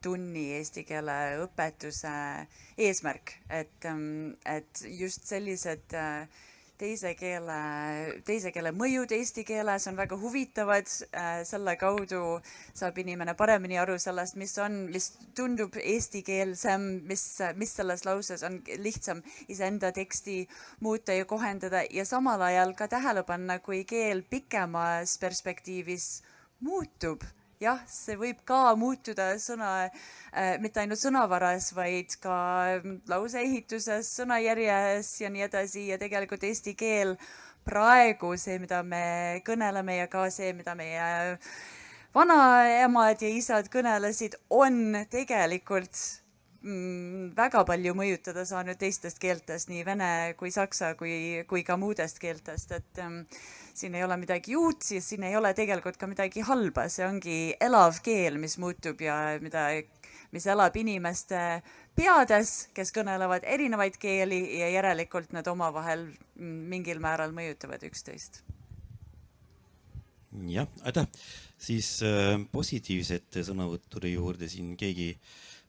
tunni, eesti keele õpetuse eesmärk, et just sellised teise keele mõjud eesti keeles on väga huvitavad. Selle kaudu saab inimene paremini aru sellest, mis tundub eestikeelsem, mis selles lauses on lihtsam iseenda teksti muuta ja kohendada ja samal ajal ka tähele panna, kui keel pikemas perspektiivis muutub. Jah, see võib ka muutuda mitte ainult sõnavaras, vaid ka lauseehituses, sõnajärjes ja nii edasi. Ja tegelikult eesti keel praegu, see, mida me kõneleme ja ka see, mida meie vanaemad ja isad kõnelesid, on tegelikult väga palju mõjutada saanud teistest keeltest, nii vene kui saksa kui ka muudest keeltest. Et siin ei ole midagi uut, siis siin ei ole tegelikult ka midagi halba. See ongi elav keel, mis muutub ja mis elab inimeste peades, kes kõnelevad erinevaid keeli ja järelikult nad omavahel mingil määral mõjutavad üksteist. Jah, aitäh. Siis positiivsete sõnavõttude juurde siin keegi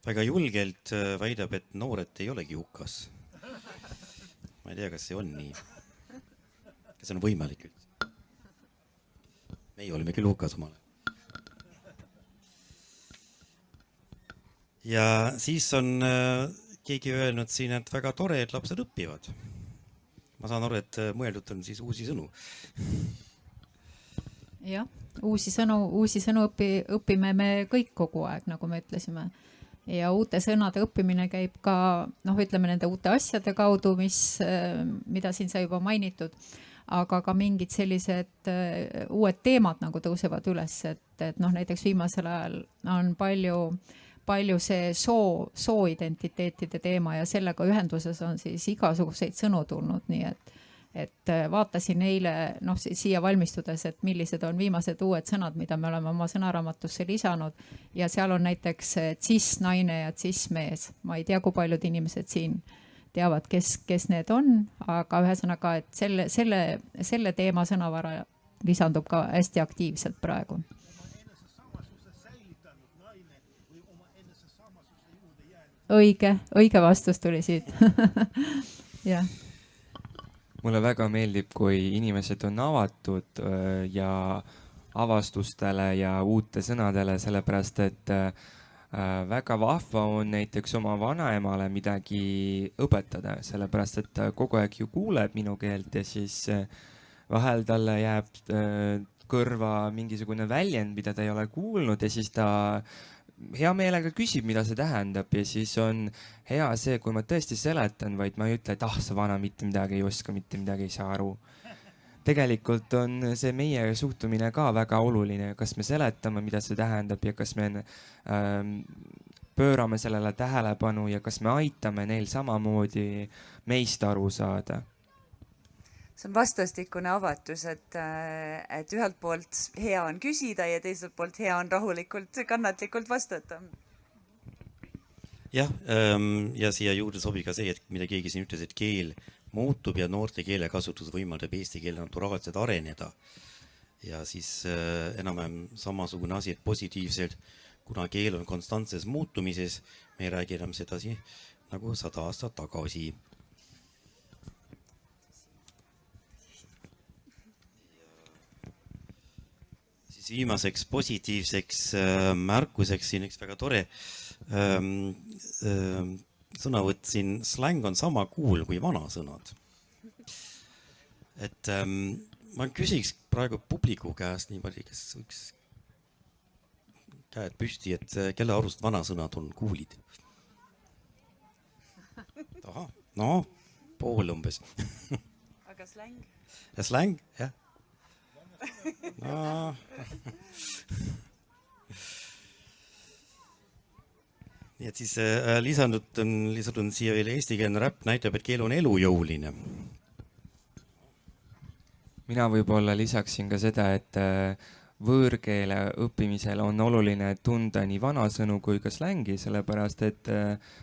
väga julgelt väidab, et noored ei olegi hukas. Ma ei tea, kas see on nii. Kas on võimalik? Meie olime küll hukas omale. Ja siis on keegi öelnud siin, et väga tore, et lapsed õpivad. Ma saan aru, et mõeldud on siis uusi sõnu. Jah, uusi sõnu õpime me kõik kogu aeg, nagu me ütlesime. Ja uute sõnade õppimine käib ka, ütleme nende uute asjade kaudu, mida siin sai juba mainitud, aga ka mingid sellised uued teemad nagu tõusevad üles, et näiteks viimasel ajal on palju see sooidentiteetide teema ja sellega ühenduses on siis igasuguseid sõnu tulnud, nii et vaatasin eile siia valmistudes, et millised on viimased uued sõnad, mida me oleme oma sõnaraamatusse lisanud ja seal on näiteks cis-naine ja cis-mees. Ma ei tea, kui paljud inimesed siin teavad, kes need on, aga ühesõnaga, et selle teema sõnavara lisandub ka hästi aktiivselt praegu. Õige vastus tuli siit. Jah. Mulle väga meeldib, kui inimesed on avatud ja avastustele ja uute sõnadele, sellepärast et väga vahva on näiteks oma vanaemale midagi õpetada, sellepärast et kogu aeg ju kuuleb minu keelt ja siis vahel talle jääb kõrva mingisugune väljend, mida ta ei ole kuulnud ja siis ta hea meelega küsib, mida see tähendab ja siis on hea see, kui ma tõesti seletan, vaid ma ei ütle, et see vana mitte midagi ei oska, mitte midagi ei saa aru. Tegelikult on see meie suhtumine ka väga oluline, kas me seletame, mida see tähendab ja kas me pöörame sellele tähelepanu ja kas me aitame neil samamoodi meist aru saada. See on vastastikune avatus, et ühelt poolt hea on küsida ja teiselt poolt hea on rahulikult, kannatlikult vastata. Jah, ja siia juurde sobib ka see, et mida keegi siin ütles, et keel muutub ja noorte keelekasutus võimaldab eesti keele naturaalselt areneda. Ja siis enam samasugune asi, et positiivselt, kuna keel on konstantses muutumises, me ei räägi enam sedasi nagu 100 aastat tagasi. Viimaseks positiivseks märkuseks siin üks väga tore sõnavõtt siin. Släng on sama cool kui vanasõnad. Et ma küsiks praegu publiku käest niimoodi, kes võiks käed püsti, et kelle arust vanasõnad on coolid? No, pool umbes. Aga släng? Ja släng, jah. No. Nii et siis lisandunud siia veel eestikeelne räpp näitab, et keel on elujõuline. Mina võib-olla lisaksin ka seda, et võõrkeele õppimisel on oluline tunda nii vanasõnu kui ka slängi, sellepärast et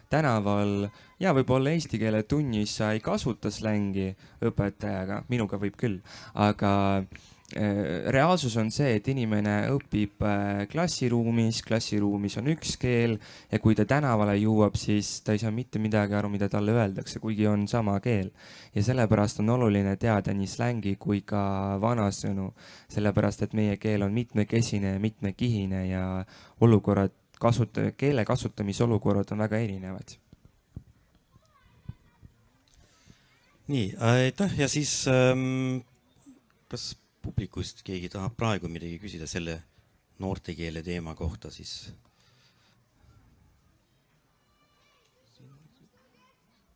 tänaval ja võib-olla eesti keele tunnis sa ei kasuta slängi õpetajaga, minuga võib küll, aga reaalsus on see, et inimene õpib klassiruumis on üks keel ja kui ta tänavale jõuab, siis ta ei saa mitte midagi aru, mida talle öeldakse, kuigi on sama keel. Ja sellepärast on oluline teada nii slängi kui ka vanasõnu, sellepärast et meie keel on mitmekesine ja mitmekihine ja keele kasutamisolukorrad on väga erinevad. Nii, aitäh ja siis kas publikust keegi tahab praegu midagi küsida selle noortekeele teema kohta siis?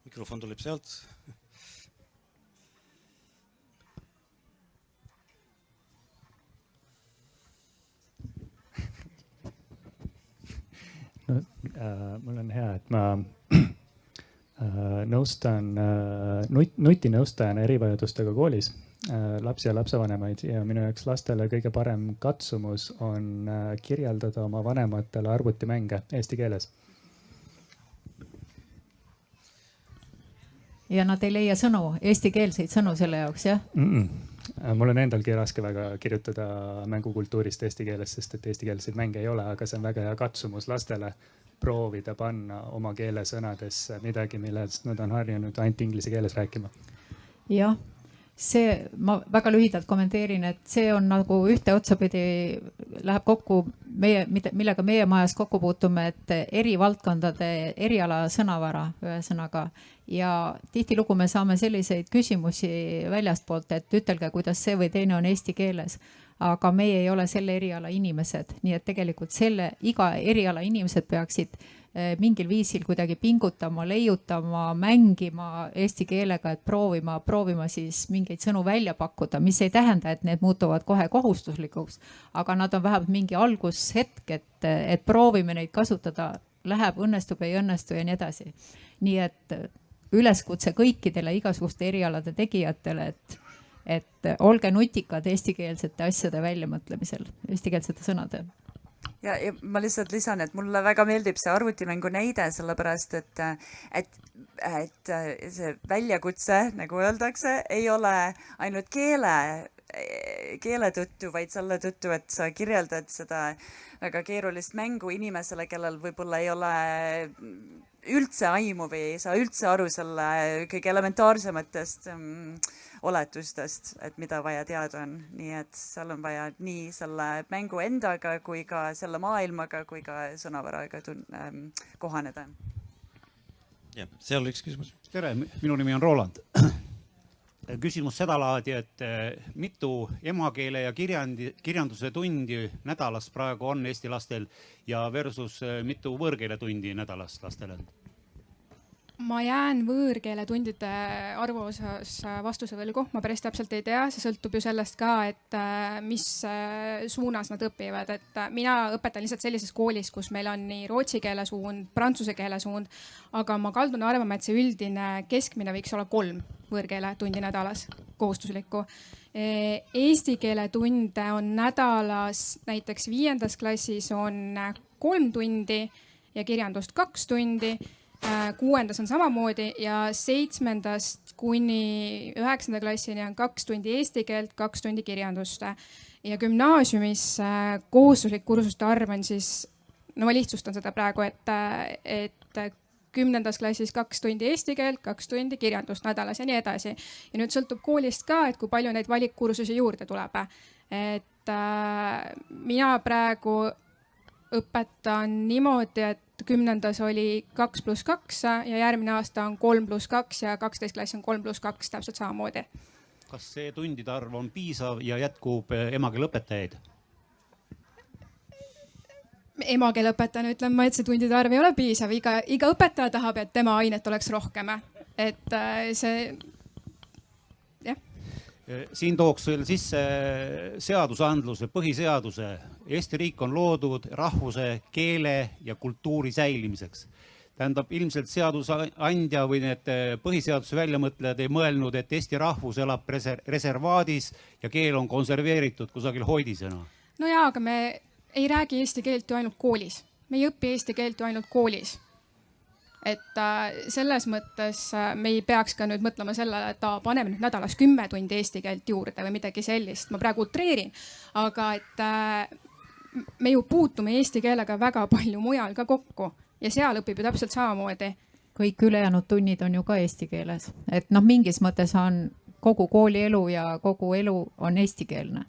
Mikrofon tuleb sealt. No, mul on hea, et ma nutinõustajana erivajadustega koolis lapsi ja lapsevanemaid ja minu jaoks lastele kõige parem katsumus on kirjeldada oma vanematele arvutimänge eesti keeles. Ja nad ei leia sõnu, eestikeelseid sõnu selle jaoks, jah? Mul on endalgi raske väga kirjutada mängukultuurist eesti keeles, sest et eestikeelseid mänge ei ole, aga see on väga hea katsumus lastele proovida panna oma keele sõnadesse midagi, millest nad on harjunud ainult inglise keeles rääkima. Jah, ma väga lühidalt kommenteerin, et see on nagu ühte otsapidi läheb kokku, millega meie majas kokku puutume, et eri valdkondade eriala sõnavara ühesõnaga. Ja tihtilugu me saame selliseid küsimusi väljastpoolt, et ütelge, kuidas see või teine on eesti keeles. Aga meie ei ole selle eriala inimesed, nii et tegelikult iga eriala inimesed peaksid mingil viisil kuidagi pingutama, leiutama, mängima eesti keelega, et proovima siis mingeid sõnu välja pakkuda, mis ei tähenda, et need muutuvad kohe kohustuslikuks, aga nad on vähemalt mingi algushetk, et proovime neid kasutada, läheb, õnnestub, ei õnnestu ja nii edasi. Nii et üleskutse kõikidele igasuguste erialade tegijatele, et olge nutikad eestikeelsete asjade väljamõtlemisel, eestikeelsete sõnade. Ja ma lihtsalt lisan, et mulle väga meeldib see arvutimängu näide, sellepärast, et see väljakutse, nagu öeldakse, ei ole ainult keele tõttu, vaid selle tõttu, et sa kirjeldad seda väga keerulist mängu inimesele, kellel võib-olla ei ole üldse aimu või ei saa üldse aru selle kõige elementaarsematest oletustest, et mida vaja teada on. Nii et seal on vaja nii selle mängu endaga kui ka selle maailmaga kui ka sõnavaraga kohaneda. Ja, seal üks küsimus. Tere, minu nimi on Roland. Küsimus seda laadi, et mitu emakeele ja kirjanduse tundi nädalas praegu on Eesti lastel ja versus mitu võõrkeele tundi nädalas lastel on? Ma jään võõrkeele tundide arvu osas vastuse võlgu, ma päris täpselt ei tea, see sõltub ju sellest ka, et mis suunas nad õpivad, et mina õpetan lihtsalt sellises koolis, kus meil on nii rootsi keele suund, prantsuse keele suund, aga ma kaldun arvama, et see üldine keskmine võiks olla 3 võõrkeele tundi nädalas kohustuslikku. Eesti keele tunde on nädalas, näiteks 5. klassis on 3 tundi ja kirjandust 2 tundi. 6. on samamoodi ja 7. kuni 9. klassini on 2 tundi eesti keelt, 2 tundi kirjandust. Ja gümnaasiumis kohustuslik kursuste arv on siis, no ma lihtsustan seda praegu, et 10. klassis 2 tundi eesti keelt, 2 tundi kirjandust nädalas ja nii edasi. Ja nüüd sõltub koolist ka, et kui palju neid valikkursusi juurde tuleb. Et mina praegu õpetan niimoodi, et 10. oli 2+2 ja järgmine aasta on 3+2 ja 12 klassi on 3+2 täpselt samamoodi. Kas see tundide arv on piisav ja jätkub emakeeleõpetajaid? Emakeeleõpetajana ütlen ma, et see tundide arv ei ole piisav. Iga õpetaja tahab, et tema ainet oleks rohkem. Et see... Siin tooks veel sisse seadusandluse, põhiseaduse. Eesti riik on loodud rahvuse, keele ja kultuuri säilimiseks. Tähendab, ilmselt seadusandja või need põhiseaduse väljamõtlejad ei mõelnud, et Eesti rahvus elab reservaadis ja keel on konserveeritud kusagil hoidisena. No jaa, aga me ei räägi eesti keelt ju ainult koolis. Me ei õpi eesti keelt ju ainult koolis. et selles mõttes me ei peaks ka nüüd mõtlema sellele, et paneme nüüd nädalas 10 tundi eesti keelt juurde või midagi sellist. Ma praegu utreerin, aga et me ju puutume eesti keelega väga palju mujal ka kokku ja seal õpib ju täpselt samamoodi. Kõik ülejäänud tunnid on ju ka eesti keeles, et noh, mingis mõttes on kogu koolielu ja kogu elu on eestikeelne.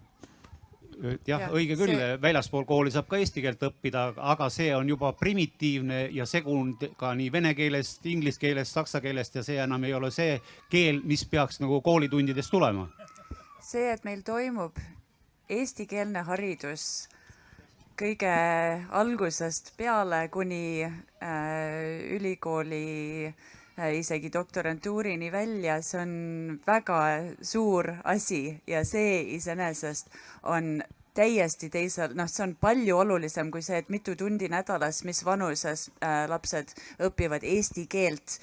Jah, õige küll, väljaspool kooli saab ka eesti keelt õppida, aga see on juba primitiivne ja segunud ka nii vene keelest, inglise keelest, saksa keelest ja see enam ei ole see keel, mis peaks nagu koolitundidest tulema. See, et meil toimub eestikeelne haridus kõige algusest peale kuni ülikooli isegi doktorantuurini välja, see on väga suur asi ja see iseenesest on täiesti teisel, see on palju olulisem kui see, et mitu tundi nädalas, mis vanuses lapsed õpivad eesti keelt,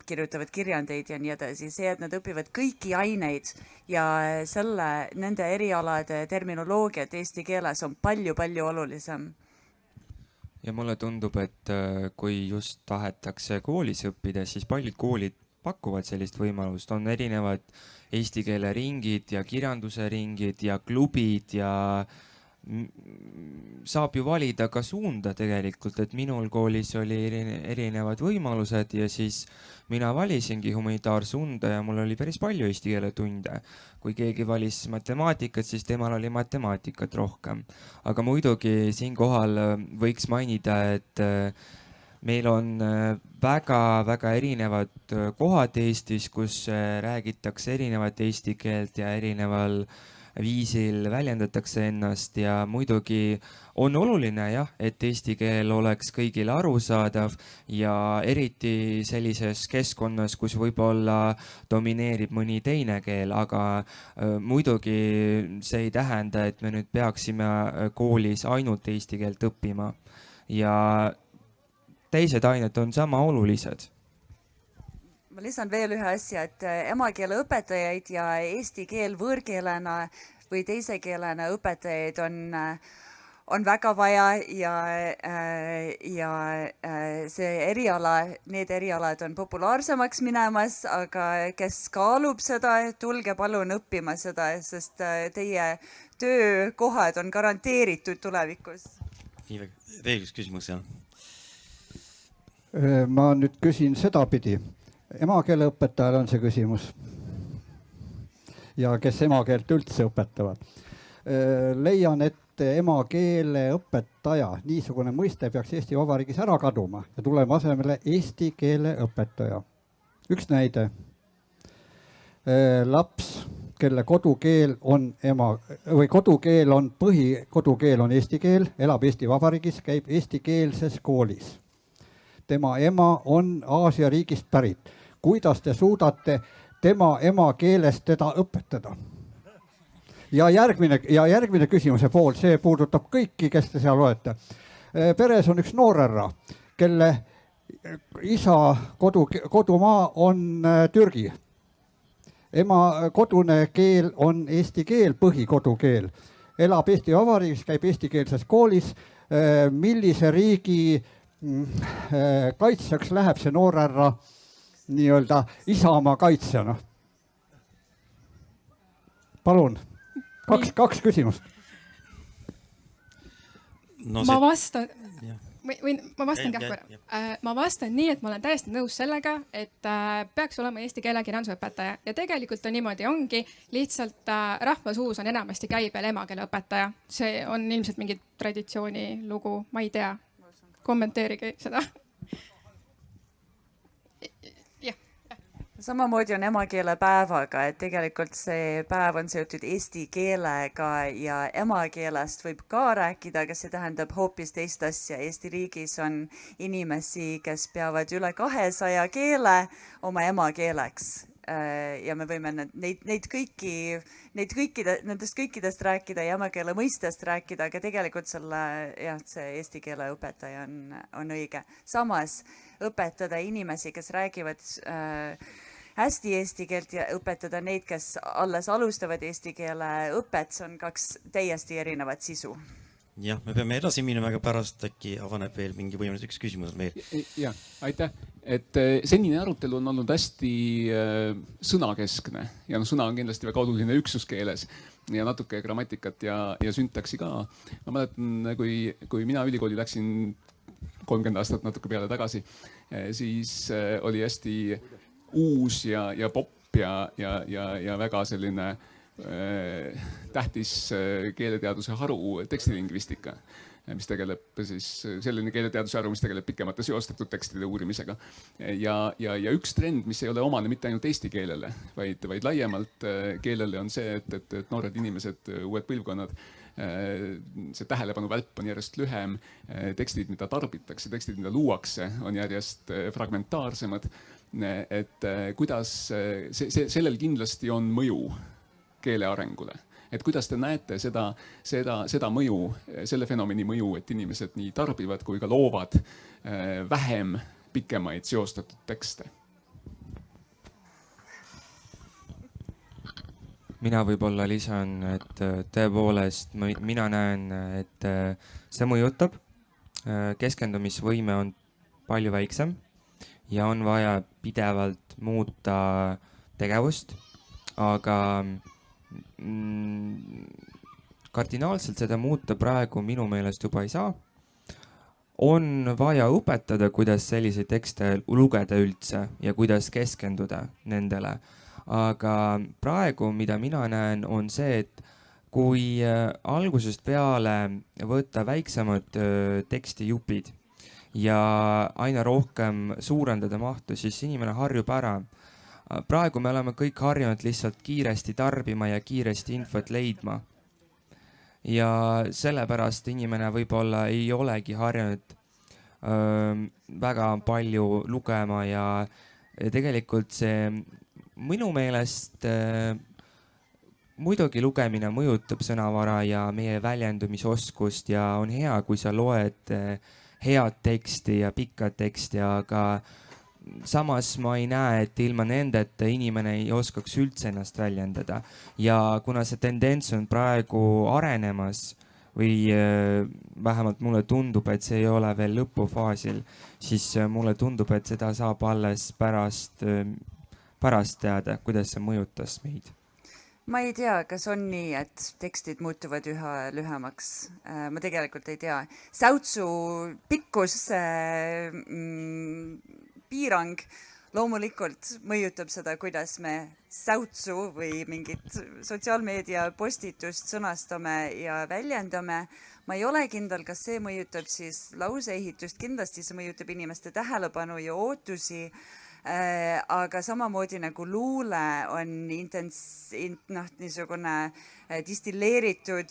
kirjutavad kirjandeid ja nii edasi. See, et nad õpivad kõiki aineid ja nende erialade terminoloogiat eesti keeles on palju-palju olulisem. Ja mulle tundub, et kui just tahetakse koolis õppida, siis paljud koolid pakuvad sellist võimalust. On erinevad eesti keele ringid ja kirjanduse ringid ja klubid ja saab ju valida ka suunda tegelikult, et minul koolis oli erinevad võimalused ja siis mina valisingi humanitaarsuunda ja mul oli päris palju eesti keele tunde. Kui keegi valis matemaatikat, siis temal oli matemaatikat rohkem. Aga muidugi siinkohal võiks mainida, et meil on väga-väga erinevad kohad Eestis, kus räägitakse erinevat eesti keelt ja erineval viisil väljendatakse ennast ja muidugi on oluline jah, et eesti keel oleks kõigile arusaadav ja eriti sellises keskkonnas, kus võib-olla domineerib mõni teine keel, aga muidugi see ei tähenda, et me nüüd peaksime koolis ainult eesti keelt õppima ja teised ained on sama olulised. Ma lisan veel ühe asja, et emakeele õpetajaid ja eesti keel võõrkeelena või teise keelena õpetajaid on väga vaja ja see eriala, need erialad on populaarsemaks minemas, aga kes kaalub seda, tulge palun õppima seda, sest teie töökohad on garanteeritud tulevikus. Veel üks küsimus, jah. Ma nüüd küsin sedapidi. Emakeeleõpetajal on see küsimus ja kes emakeelt üldse õpetavad. Leian, et emakeeleõpetaja, niisugune mõiste peaks Eesti Vabariigis ära kaduma ja tulema asemele eesti keele õpetaja. Üks näide. Laps, kelle kodukeel on kodukeel on põhikodukeel on eesti keel, elab Eesti Vabariigis, käib eestikeelses koolis. Tema ema on Aasia riigist pärit. Kuidas te suudate tema emakeelest teda õpetada? Ja järgmine küsimuse pool, see puudutab kõiki, kes te seal olete. Peres on üks noorerra, kelle isa kodumaa on Türgi. Ema kodune keel on eesti keel, põhikodukeel. Elab Eesti Vabariigis, käib eestikeelses koolis. Millise riigi kaitsjaks läheb see noorerra nii-öelda isamaa kaitsjana? Palun, kaks küsimust. No, ma vastan Ma vastan nii, et ma olen täiesti nõus sellega, et peaks olema eesti keele kirjanduse õpetaja ja tegelikult on niimoodi ongi, lihtsalt rahvasuus on enamasti käibel emakeele õpetaja. See on ilmselt mingi traditsiooni lugu, ma ei tea. Kommenteerige seda. Samamoodi on emakeelepäevaga, et tegelikult see päev on seotud eesti keelega ja emakeelest võib ka rääkida, aga see tähendab hoopis teist asja. Eesti riigis on inimesi, kes peavad üle 200 keele oma emakeeleks ja me võime nendest kõikidest rääkida ja emakeele mõistest rääkida, aga tegelikult see eesti keele õpetaja on õige. Samas õpetada inimesi, kes räägivad hästi eesti keelt ja õpetada neid, kes alles alustavad eesti keele õpet, see on 2 täiesti erinevat sisu. jah, me peame edasi minema, aga pärast äkki avaneb veel mingi võimalus, üks küsimus on veel. Jah, aitäh. Et senine arutelu on olnud hästi sõnakeskne ja sõna on kindlasti väga oluline üksuskeeles ja natuke grammatikat ja syntaksi ka. Ma mäletan, kui mina ülikooli läksin 30 aastat natuke peale tagasi, siis oli hästi uus ja popp ja väga selline tähtis keeleteaduse haru tekstilingvistika, mis tegeleb siis selline keeleteaduse haru, mis tegeleb pikemate seostatud tekstide uurimisega. Ja üks trend, mis ei ole omane mitte ainult eesti keelele, vaid laiemalt keelele on see, et noored inimesed, uued põlvkonnad, see tähelepanu välp on järjest lühem, tekstid, mida tarbitakse, tekstid, mida luuakse, on järjest fragmentaarsemad. Et kuidas sellel kindlasti on mõju keele arengule. Et kuidas te näete seda mõju, selle fenomeni mõju, et inimesed nii tarbivad kui ka loovad vähem pikemaid seostatud tekste? Mina võib-olla lisan, et tõepoolest mina näen, et see mõjutab. Keskendumisvõime on palju väiksem ja on vaja pidevalt muuta tegevust, aga kardinaalselt seda muuta praegu minu meelest juba ei saa. On vaja õpetada, kuidas selliseid tekste lugeda üldse ja kuidas keskenduda nendele. Aga praegu, mida mina näen, on see, et kui algusest peale võtta väiksemad tekstijupid ja aina rohkem suurendada mahtu, siis inimene harjub ära. Praegu me oleme kõik harjunud lihtsalt kiiresti tarbima ja kiiresti infot leidma. Ja sellepärast inimene võib-olla ei olegi harjunud väga palju lugema ja tegelikult see minu meelest muidugi lugemine mõjutab sõnavara ja meie väljendumisoskust ja on hea, kui sa loed head teksti ja pikad teksti, aga samas ma ei näe, et ilma nendeta inimene ei oskaks üldse ennast väljendada. Ja kuna see tendents on praegu arenemas või vähemalt mulle tundub, et see ei ole veel lõpufaasil, siis mulle tundub, et seda saab alles pärast teada, kuidas see mõjutas meid. Ma ei tea, kas on nii, et tekstid muutuvad üha lühemaks. Ma tegelikult ei tea. Säutsu pikkus piirang loomulikult mõjutab seda, kuidas me säutsu või mingit sotsiaalmeedia postitust sõnastame ja väljendame. Ma ei ole kindel, kas see mõjutab siis lauseehitust. Kindlasti see mõjutab inimeste tähelepanu ja ootusi. Aga samamoodi nagu luule on niisugune distilleeritud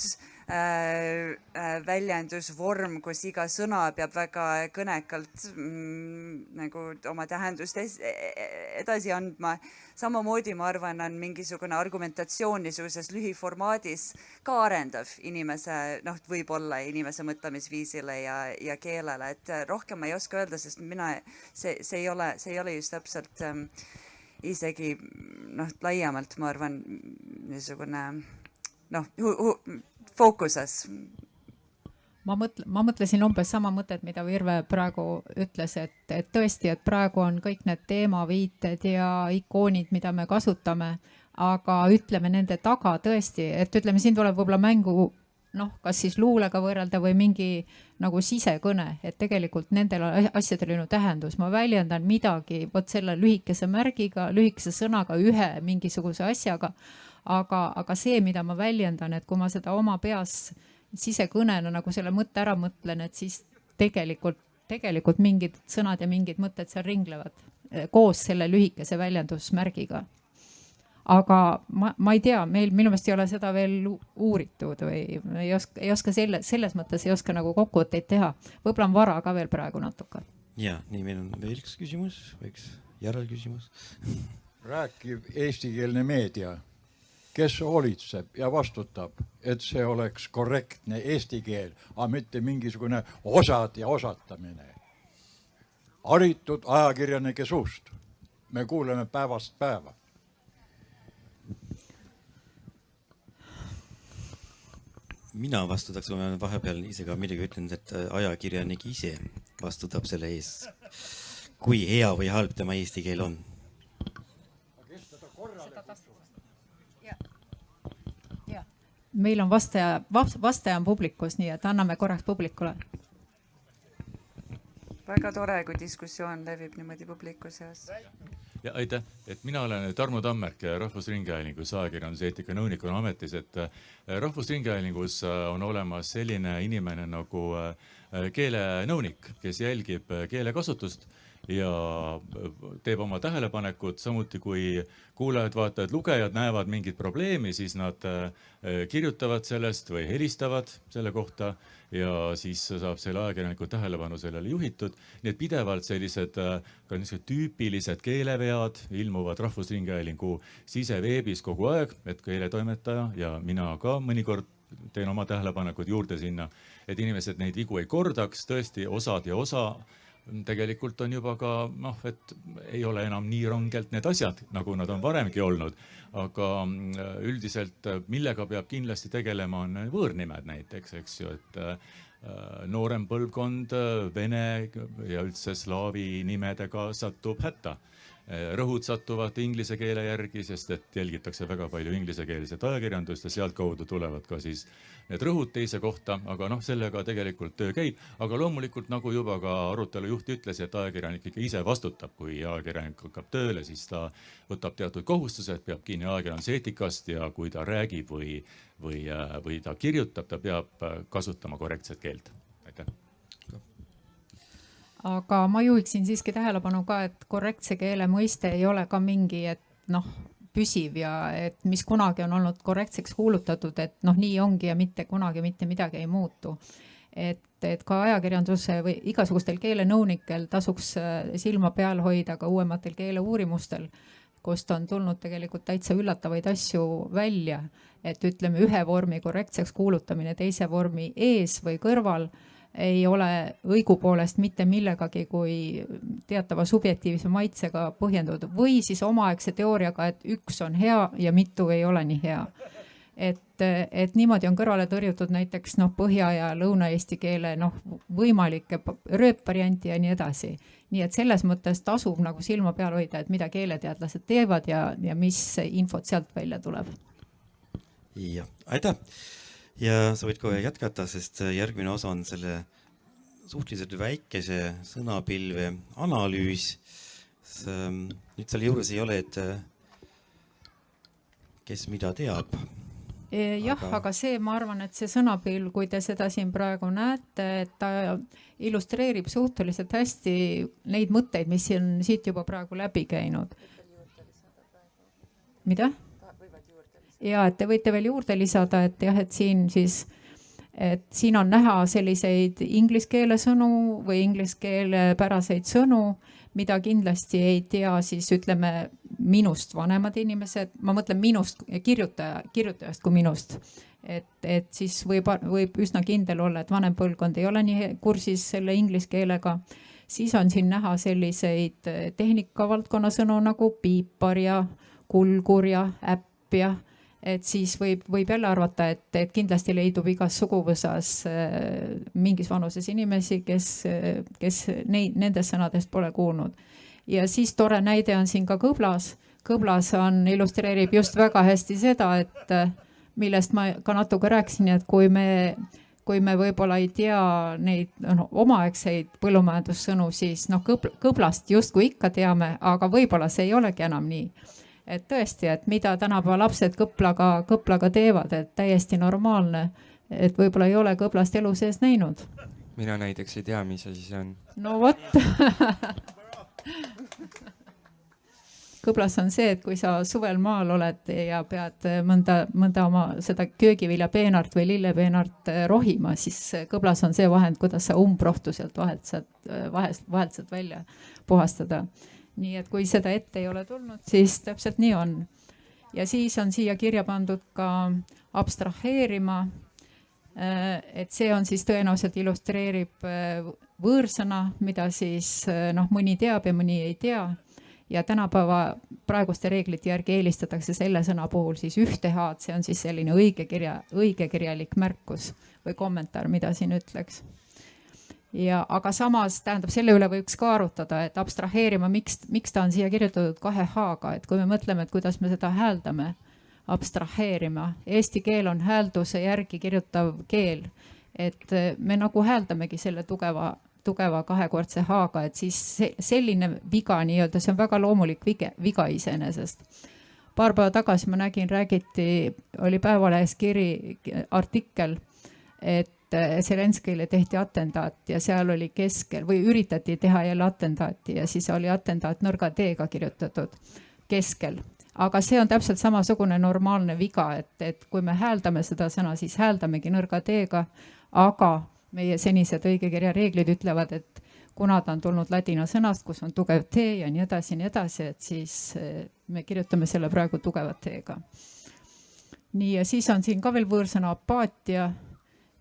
väljendusvorm, kus iga sõna peab väga kõnekalt nagu oma tähendust edasi andma. Samamoodi ma arvan, on mingisugune argumentatsioon niisuguses lühiformaadis ka arendav inimese, võib-olla inimese mõtlemisviisile ja keelele, et rohkem ma ei oska öelda, sest see ei ole just täpselt isegi laiemalt, ma arvan, niisugune fookuses. Ma mõtlesin umbes sama mõtet, mida Virve praegu ütles, et tõesti, et praegu on kõik need teemaviited ja ikoonid, mida me kasutame, aga ütleme nende taga tõesti, et ütleme, siin tuleb võib-olla mängu, kas siis luulega võrrelda või mingi nagu sisekõne, et tegelikult nendel asjadel on ju tähendus. Ma väljendan midagi vot selle lühikese märgiga, lühikese sõnaga, ühe mingisuguse asjaga, aga see, mida ma väljendan, et kui ma seda oma peas sisekõnena nagu selle mõtte ära mõtlen, et siis tegelikult mingid sõnad ja mingid mõtted seal ringlevad koos selle lühikese väljendusmärgiga. Aga ma ei tea, minu meelest ei ole seda veel uuritud või ei oska selles mõttes ei oska nagu kokkuvõtteid teha. Võib-olla on vara ka veel praegu natuke. Ja, nii meil on veel üks küsimus, või üks järelküsimus. Rääkiv eestikeelne meedia. Kes hoolitseb ja vastutab, et see oleks korrektne eesti keel, aga mitte mingisugune osad ja osatamine. Haritud ajakirjanike suust. Me kuuleme päevast päeva. mina vastutaks, kui ma vahepeal ise ka midagi ütlen, et ajakirjanik ise vastutab selle ees, kui hea või halb tema eesti keel on. Meil on vastaja on publikus, nii et anname korraks publikule. Väga tore, kui diskussioon levib niimoodi publiku seas. Ja aitäh, et mina olen Tarmo Tammerk Rahvusringhäälingus ajakirjanduseetika nõunikuna ametis, et Rahvusringhäälingus on olemas selline inimene nagu keelenõunik, kes jälgib keelekasutust ja teeb oma tähelepanekud, samuti kui kuulajad, vaatajad, lugejad näevad mingit probleemi, siis nad kirjutavad sellest või helistavad selle kohta ja siis saab selle ajakirjaniku tähelepanu sellele juhitud. Nii et pidevalt sellised tüüpilised keelevead ilmuvad Rahvusringhäälingu siseveebis kogu aeg, et keeletoimetaja ja mina ka mõnikord teen oma tähelepanekud juurde sinna, et inimesed neid vigu ei kordaks, tõesti osad ja osa tegelikult on juba ka, et ei ole enam nii rangelt need asjad, nagu nad on varemgi olnud, aga üldiselt millega peab kindlasti tegelema on võõrnimed näiteks, eks ju, et noorem põlvkond vene ja üldse slaavi nimedega satub hätta. Rõhud satuvad inglise keele järgi, sest et jälgitakse väga palju inglisekeelset ajakirjandust ja sealt kaudu tulevad ka siis need rõhud teise kohta, aga sellega tegelikult töö käib. Aga loomulikult, nagu juba ka arutelu juht ütles, et ajakirjanik ikka ise vastutab, kui ajakirjanik hakkab tööle, siis ta võtab teatud kohustused, peab kinni ajakirjanduseetikast ja kui ta räägib või ta kirjutab, ta peab kasutama korrektset keelt. Aitäh. Aga ma juhiksin siiski tähelepanu ka, et korrektse keele mõiste ei ole ka mingi, et püsiv ja et mis kunagi on olnud korrektseks kuulutatud, et nii ongi ja mitte kunagi mitte midagi ei muutu. Et ka ajakirjanduse või igasugustel keelenõunikel tasuks silma peal hoida ka uuematel keeleuurimustel, kust on tulnud tegelikult täitsa üllatavaid asju välja, et ütleme ühe vormi korrektseks kuulutamine teise vormi ees või kõrval ei ole õigupoolest mitte millegagi kui teatava subjektiivse maitsega põhjendatud või siis omaaegse teooriaga, et üks on hea ja mitu ei ole nii hea. Et niimoodi on kõrvale tõrjutud näiteks Põhja- ja Lõuna-Eesti keele võimalikke rööpvarianti ja nii edasi. Nii et selles mõttes tasub nagu silma peal hoida, et mida keeleteadlased teevad ja mis infot sealt välja tuleb. Ja, aitäh! Ja sa võid kohe jätkata, sest järgmine osa on selle suhteliselt väikese sõnapilve analüüs. Nüüd selle juures ei ole, et kes mida teab. Jah, aga see, ma arvan, et see sõnapilv, kui te seda siin praegu näete, et ta illustreerib suhteliselt hästi neid mõtteid, mis on siit juba praegu läbi käinud. Mida? Ja et te võite veel juurde lisada, et jah, et siin on näha selliseid ingliskeele sõnu või ingliskeelepäraseid sõnu, mida kindlasti ei tea siis ütleme minust vanemad inimesed, ma mõtlen minust kirjutajast kui minust, et siis võib üsna kindel olla, et vanem põlvkond ei ole nii kursis selle ingliskeelega. Siis on siin näha selliseid tehnikavaldkonna sõnu nagu piipar ja kulgur ja äpp ja et siis võib jälle arvata, et kindlasti leidub igas suguvõsas mingis vanuses inimesi, kes nendest sõnadest pole kuulnud. Ja siis tore näide on siin ka kõblas. Kõblas illustreerib just väga hästi seda, et millest ma ka natuke rääkisin, et kui me võib-olla ei tea neid omaaegseid põllumajandussõnu, siis kõblast justkui ikka teame, aga võib-olla see ei olegi enam nii. Et tõesti, et mida tänapäeva lapsed kõplaga teevad, et täiesti normaalne, et võib-olla ei ole kõblast elu sees näinud. Mina näiteks ei tea, mis asi see on. No vot. Kõblas on see, et kui sa suvel maal oled ja pead mõnda oma seda köögivilja peenart või lillepeenart rohima, siis kõblas on see vahend, kuidas sa umbrohtu sealt vahelt sealt välja puhastada. Nii et kui seda ette ei ole tulnud, siis täpselt nii on. Ja siis on siia kirja pandud ka abstraheerima, et see on siis tõenäoliselt illustreerib võõrsõna, mida siis mõni teab ja mõni ei tea. ja tänapäeva praeguste reeglite järgi eelistatakse selle sõna puhul siis ühte H-d, see on siis selline õigekirjalik märkus või kommentaar, mida siin ütleks. Ja, aga samas tähendab, selle üle võiks ka arutada, et abstraheerima, miks ta on siia kirjutatud 2 H-ga, et kui me mõtleme, et kuidas me seda hääldame, abstraheerima. Eesti keel on häälduse järgi kirjutav keel, et me nagu hääldamegi selle tugeva kahekordse H-ga, et siis selline viga nii-öelda, see on väga loomulik viga iseenesest. Paar päeva tagasi ma nägin, oli Päevalehes artikkel, et Zelenskile tehti atendaat ja seal oli keskel või üritati teha jälle atendaati ja siis oli atendaat nõrga T-ga kirjutatud keskel. Aga see on täpselt samasugune normaalne viga, et kui me hääldame seda sõna, siis hääldamegi nõrga T-ga, aga meie senised õigekirja reeglid ütlevad, et kuna ta on tulnud ladina sõnast, kus on tugev T ja nii edasi, et siis me kirjutame selle praegu tugevat T-ga. Nii, ja siis on siin ka veel võõrsõna apaatia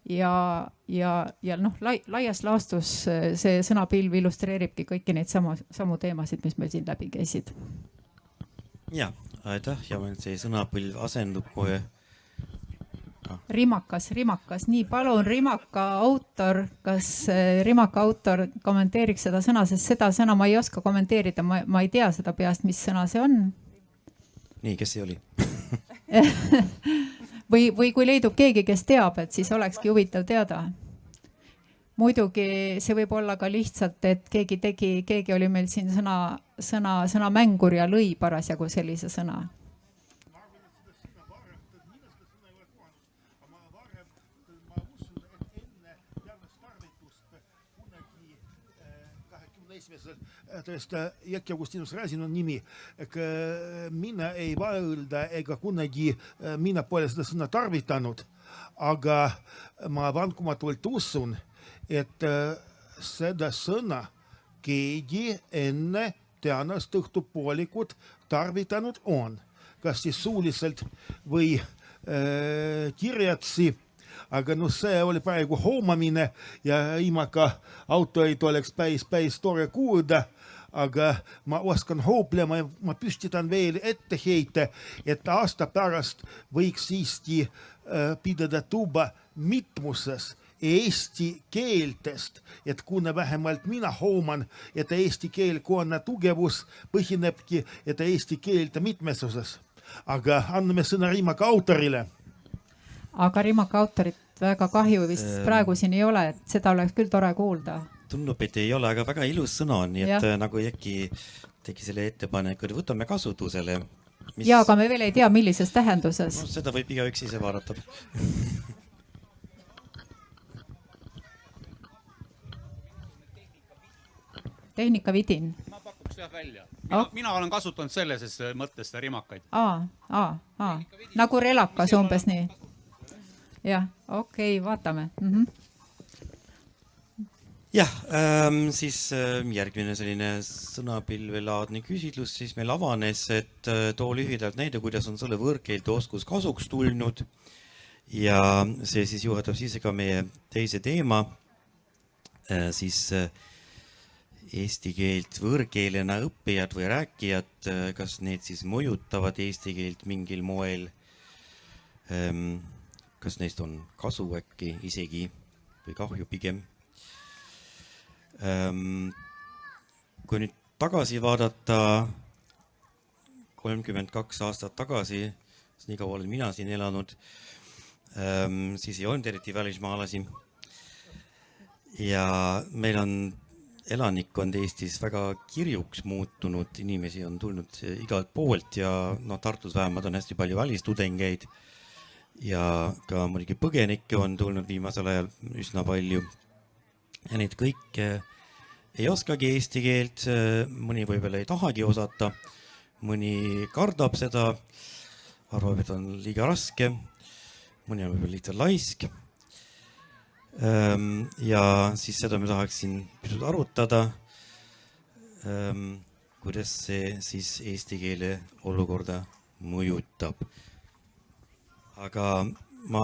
ja noh, laias laastus see sõnapilv illustreeribki kõiki neid samu teemasid, mis meil siin läbi käisid. Ja, aitäh, ja meil see sõnapilv asendub kohe. Rimakas, nii palun Rimaka autor, kas Rimaka autor kommenteeriks seda sõna, sest seda sõna ma ei oska kommenteerida, ma ei tea seda peast, mis sõna see on. Nii, kes see oli? või kui leidub keegi, kes teab, et siis olekski huvitav teada. Muidugi see võib olla ka lihtsalt, et keegi oli meil siin sõna mängur ja lõi parasjagu sellise sõna. Jekki Augustinus Razin on nimi. Mina ei vaelda ega kunagi mina pole seda sõna tarvitanud, aga ma vankumatult usun, et seda sõna keegi enne tänast õhtupoolikut tarvitanud on. Kas siis suuliselt või kirjatsi. Aga no see oli praegu hoomamine ja Rimaka autorid oleks päis tore kuulda, aga ma oskan hooplema ja ma püstitan veel etteheite, et aasta pärast võiks siiski pidada tuba mitmuses eesti keeltest, et kuna vähemalt mina hooman, et eesti keelkonna tugevus põhinebki, et eesti keelta mitmesuses. Aga anname sõna Rimaka autorile. Aga Rimaka autorit väga kahju vist praegu siin ei ole, et seda oleks küll tore kuulda. Tundub, et ei ole, aga väga ilus sõna on, nii et nagu Jekki tegi selle ettepaneku, et võtame kasutusele. Ja, aga me veel ei tea, millises tähenduses. No, seda võib igaüks ise vaadata. Tehnikavidin. Ma pakuks jah välja. Mina olen kasutanud selles mõttes rimakaid. Nagu relakas umbes nii. Jah, okei, vaatame. Jah, siis järgmine selline sõnapilvelaadne küsitlus siis meil avanes, et too lühidalt näide, kuidas on selle võõrkeelte oskus kasuks tulnud ja see siis juhatab sisse ka meie teise teema, siis eesti keelt võõrkeelena õppijad või rääkijad, kas need siis mõjutavad eesti keelt mingil moel, kas neist on kasu äkki isegi või kahju pigem. Kui nüüd tagasi vaadata 32 aastat tagasi, nii kaua olen mina siin elanud, siis ei olnud eriti välismaalasi. Ja meil on elanikkond Eestis väga kirjuks muutunud, inimesi on tulnud igalt poolt ja Tartus vähemalt on hästi palju välistudengeid ja ka muidugi põgenikke on tulnud viimasel ajal üsna palju. Ja neid kõik ei oskagi eesti keelt, mõni võib-olla ei tahagi osata, mõni kardab seda, arvab, et on liiga raske, mõni on võib-olla lihtsalt laisk. Ja siis seda me tahaksin pisut arutada, kuidas see siis eesti keele olukorda mõjutab. Aga ma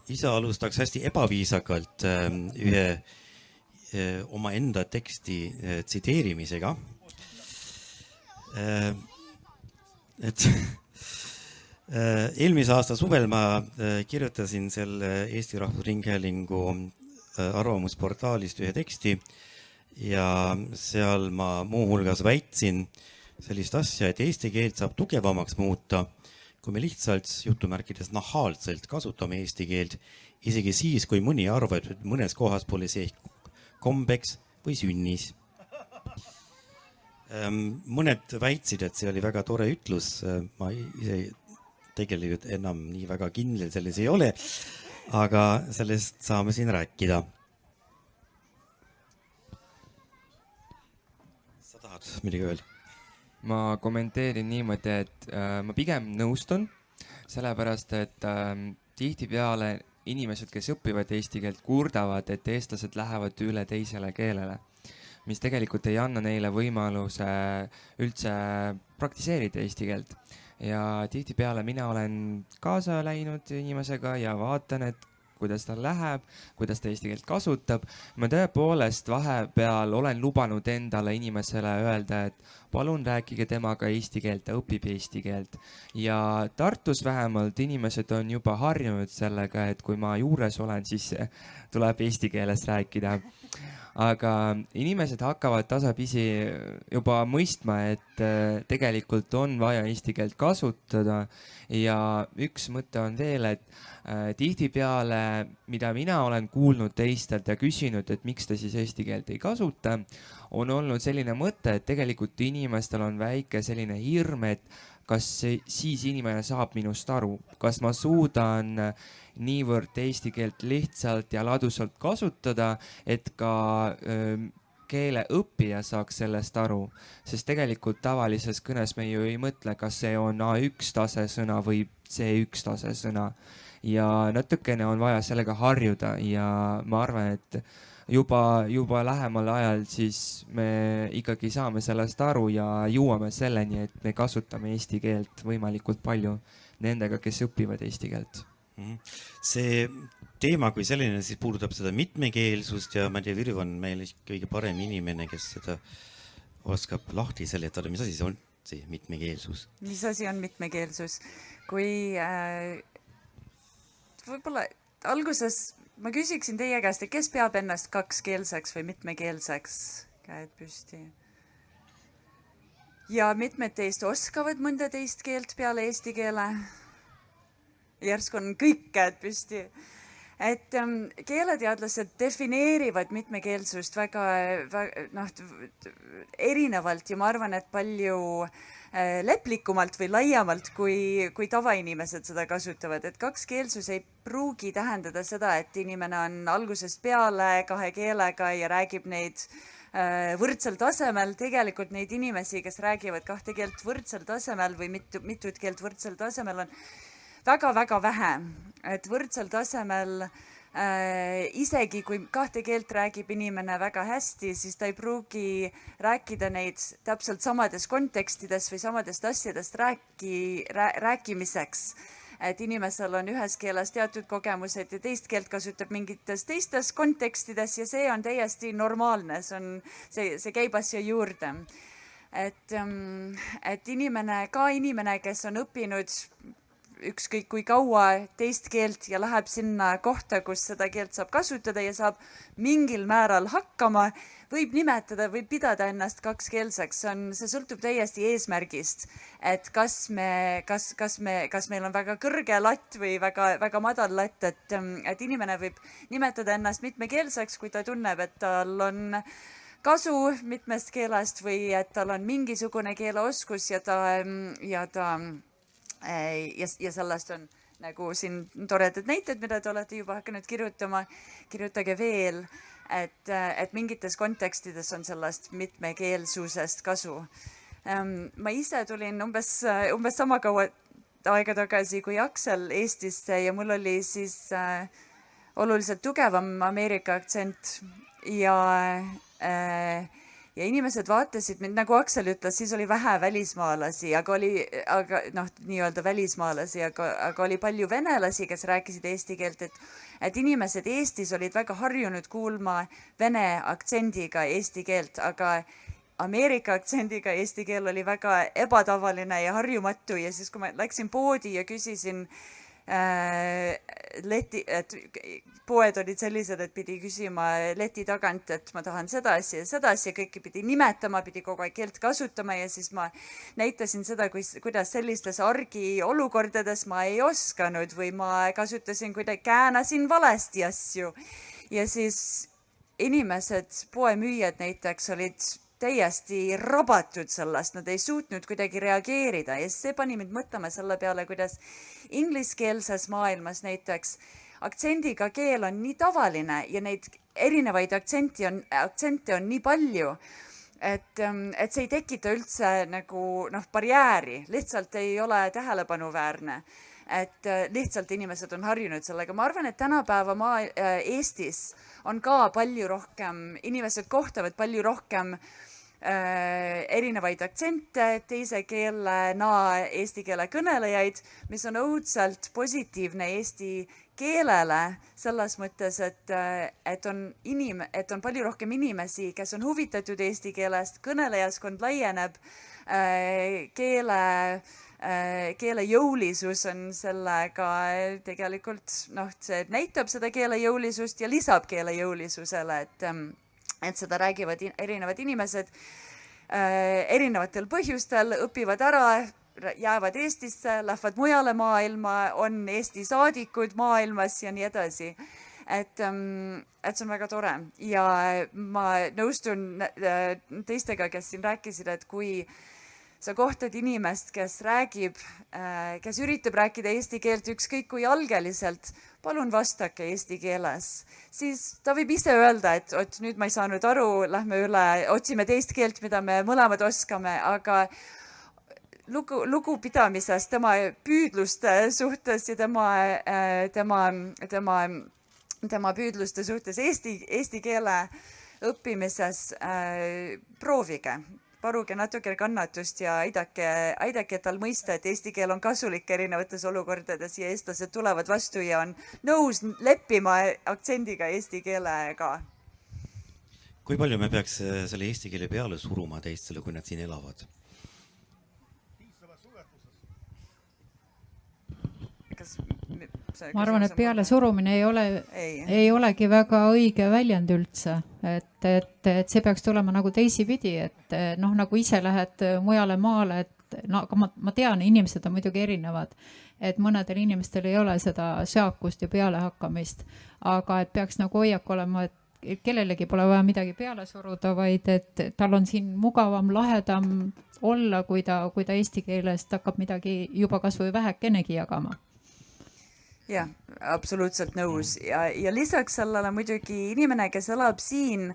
ise alustaks hästi ebaviisakalt ühe oma enda teksti tsiteerimisega. et eelmise aasta suvel ma kirjutasin selle Eesti Rahvusringhäälingu arvamusportaalist ühe teksti ja seal ma muuhulgas väitsin sellist asja, et eesti keelt saab tugevamaks muuta, kui me lihtsalt jutumärkides nahaalselt kasutame eesti keelt, isegi siis, kui mõni arvab, et mõnes kohas pole see kombeks või sünnis. Mõned väitsid, et see oli väga tore ütlus, ma ise tegelikult enam nii väga kindel selles ei ole, aga sellest saame siin rääkida. Sa tahad midagi öelda? Ma kommenteerin niimoodi, et ma pigem nõustun, sellepärast et tihtipeale inimesed, kes õpivad eesti keelt, kurdavad, et eestlased lähevad üle teisele keelele, mis tegelikult ei anna neile võimaluse üldse praktiseerida eesti keelt. Ja tihtipeale mina olen kaasa läinud inimesega ja vaatan, et kuidas tal läheb, kuidas ta eesti keelt kasutab. Ma tõepoolest vahepeal olen lubanud endale inimesele öelda, et palun rääkige temaga eesti keelt, ta õpib eesti keelt. Ja Tartus vähemalt inimesed on juba harjunud sellega, et kui ma juures olen, siis tuleb eesti keeles rääkida. Aga inimesed hakkavad tasapisi juba mõistma, et tegelikult on vaja eesti keelt kasutada ja üks mõte on veel, et tihtipeale, mida mina olen kuulnud teistelt ja küsinud, et miks ta siis eesti keelt ei kasuta, on olnud selline mõte, et tegelikult inimestel on väike selline hirm, et kas siis inimene saab minust aru, kas ma suudan niivõrd eesti keelt lihtsalt ja ladusalt kasutada, et ka keele õppija saaks sellest aru, sest tegelikult tavalises kõnes me ju ei mõtle, kas see on A1 tase sõna või C1 tase sõna ja natukene on vaja sellega harjuda ja ma arvan, et juba lähemal ajal siis me ikkagi saame sellest aru ja jõuame selleni, et me kasutame eesti keelt võimalikult palju nendega, kes õpivad eesti keelt. See teema kui selline siis puudutab seda mitmekeelsust ja ma ei tea, Virvo on meil kõige parem inimene, kes seda oskab lahti seletada, mis asi see on, see mitmekeelsus? Mis asi on mitmekeelsus? Kui võib-olla alguses ma küsiksin teie käest, et kes peab ennast kakskeelseks või mitmekeelseks? Käed püsti. Ja mitmed teist oskavad mõnda teist keelt peale eesti keele? Järsku on kõik käed püsti. Et keeleteadlased defineerivad mitmekeelsust väga erinevalt ja ma arvan, et palju leplikumalt või laiemalt, kui tavainimesed seda kasutavad. Et kakskeelsus ei pruugi tähendada seda, et inimene on algusest peale kahe keelega ja räägib neid võrdsel tasemel. Tegelikult neid inimesi, kes räägivad kahte keelt võrdsel tasemel või mitut keelt võrdsel tasemel on väga-väga vähe. Et võrdsel tasemel isegi kui kahte keelt räägib inimene väga hästi, siis ta ei pruugi rääkida neid täpselt samades kontekstides või samadest asjadest rääkimiseks. Et inimesel on ühes keeles teatud kogemused ja teist keelt kasutab mingites teistes kontekstides ja see on täiesti normaalne, see käib asja juurde. Et inimene, kes on õppinud ükskõik kui kaua teist keelt ja läheb sinna kohta, kus seda keelt saab kasutada ja saab mingil määral hakkama, võib pidada ennast kakskeelseks. See sõltub täiesti eesmärgist, et kas meil on väga kõrge latt või väga madal latt, et inimene võib nimetada ennast mitmekeelseks, kui ta tunneb, et tal on kasu mitmest keelest või et tal on mingisugune keeleoskus ja sellest on nagu siin toredad näited, mida te olete juba hakanud kirjutama. Kirjutage veel, et mingites kontekstides on sellest mitmekeelsusest kasu. Ma ise tulin umbes sama kaua aega tagasi kui Aksel Eestisse ja mul oli siis oluliselt tugevam Ameerika aktsent ja inimesed vaatasid mind, nagu Aksel ütles, siis oli vähe välismaalasi, aga nii-öelda välismaalasi, aga oli palju venelasi, kes rääkisid eesti keelt, et inimesed Eestis olid väga harjunud kuulma vene aktsendiga eesti keelt, aga Ameerika aktsendiga, eesti keel oli väga ebatavaline ja harjumatu ja siis, kui ma läksin poodi ja küsisin leti, et poed olid sellised, et pidi küsima leti tagant, et ma tahan seda asja ja seda asja, kõike pidi nimetama, pidi kogu aeg keelt kasutama ja siis ma näitasin seda, kuidas sellistes argiolukordades ma ei osanud või ma kasutasin, käänasin valesti asju. Ja siis inimesed, poemüüjad näiteks olid täiesti rabatud sellest, nad ei suutnud kuidagi reageerida ja see pani mind mõtlema selle peale, kuidas ingliskeelses maailmas näiteks aktsendiga keel on nii tavaline ja neid erinevaid aktsente on nii palju, et see ei tekita üldse nagu barjääri, lihtsalt ei ole tähelepanuväärne. Et lihtsalt inimesed on harjunud sellega. Ma arvan, et tänapäeva Eestis on ka palju rohkem, inimesed kohtavad palju rohkem erinevaid aktsente, teise keelena eesti keele kõnelejaid, mis on õudselt positiivne eesti keelele selles mõttes, et on palju rohkem inimesi, kes on huvitatud eesti keelest, kõnelejaskond laieneb, keele jõulisus on sellega tegelikult, see näitab seda keele jõulisust ja lisab keele jõulisusele, et seda räägivad erinevad inimesed erinevatel põhjustel, õpivad ära, jäävad Eestisse, lähevad mujale maailma, on Eesti saadikud maailmas ja nii edasi. Et see on väga tore ja ma nõustun teistega, kes siin rääkisid, et kui sa kohtad inimest, kes üritab rääkida eesti keelt ükskõik kui algeliselt, palun vastake eesti keeles. Siis ta võib ise öelda, et nüüd ma ei saanud aru, lähme üle, otsime teist keelt, mida me mõlemad oskame, aga lugupidamisest, tema püüdluste suhtes ja tema püüdluste suhtes eesti keele õppimises proovige. Paruge natuke kannatust ja aidake tal mõista, et eesti keel on kasulik erinevates olukordades ja eestlased tulevad vastu ja on nõus leppima aktsendiga eesti keelega. Kui palju me peaks selle eesti keele peale suruma teistele, kui nad siin elavad? Ma arvan, et peale surumine ei olegi väga õige väljend üldse, et see peaks tulema nagu teisipidi, et nagu ise lähed mujale maale, et aga ma tean, inimesed on muidugi erinevad, et mõnedel inimestel ei ole seda seakust ja pealehakkamist, aga et peaks nagu hoiak olema, et kellelegi pole vaja midagi peale suruda, vaid et tal on siin mugavam, lahedam olla, kui ta eesti keelest hakkab midagi juba kas või vähekenegi jagama. Jah, absoluutselt nõus ja lisaks sellele muidugi inimene, kes elab siin,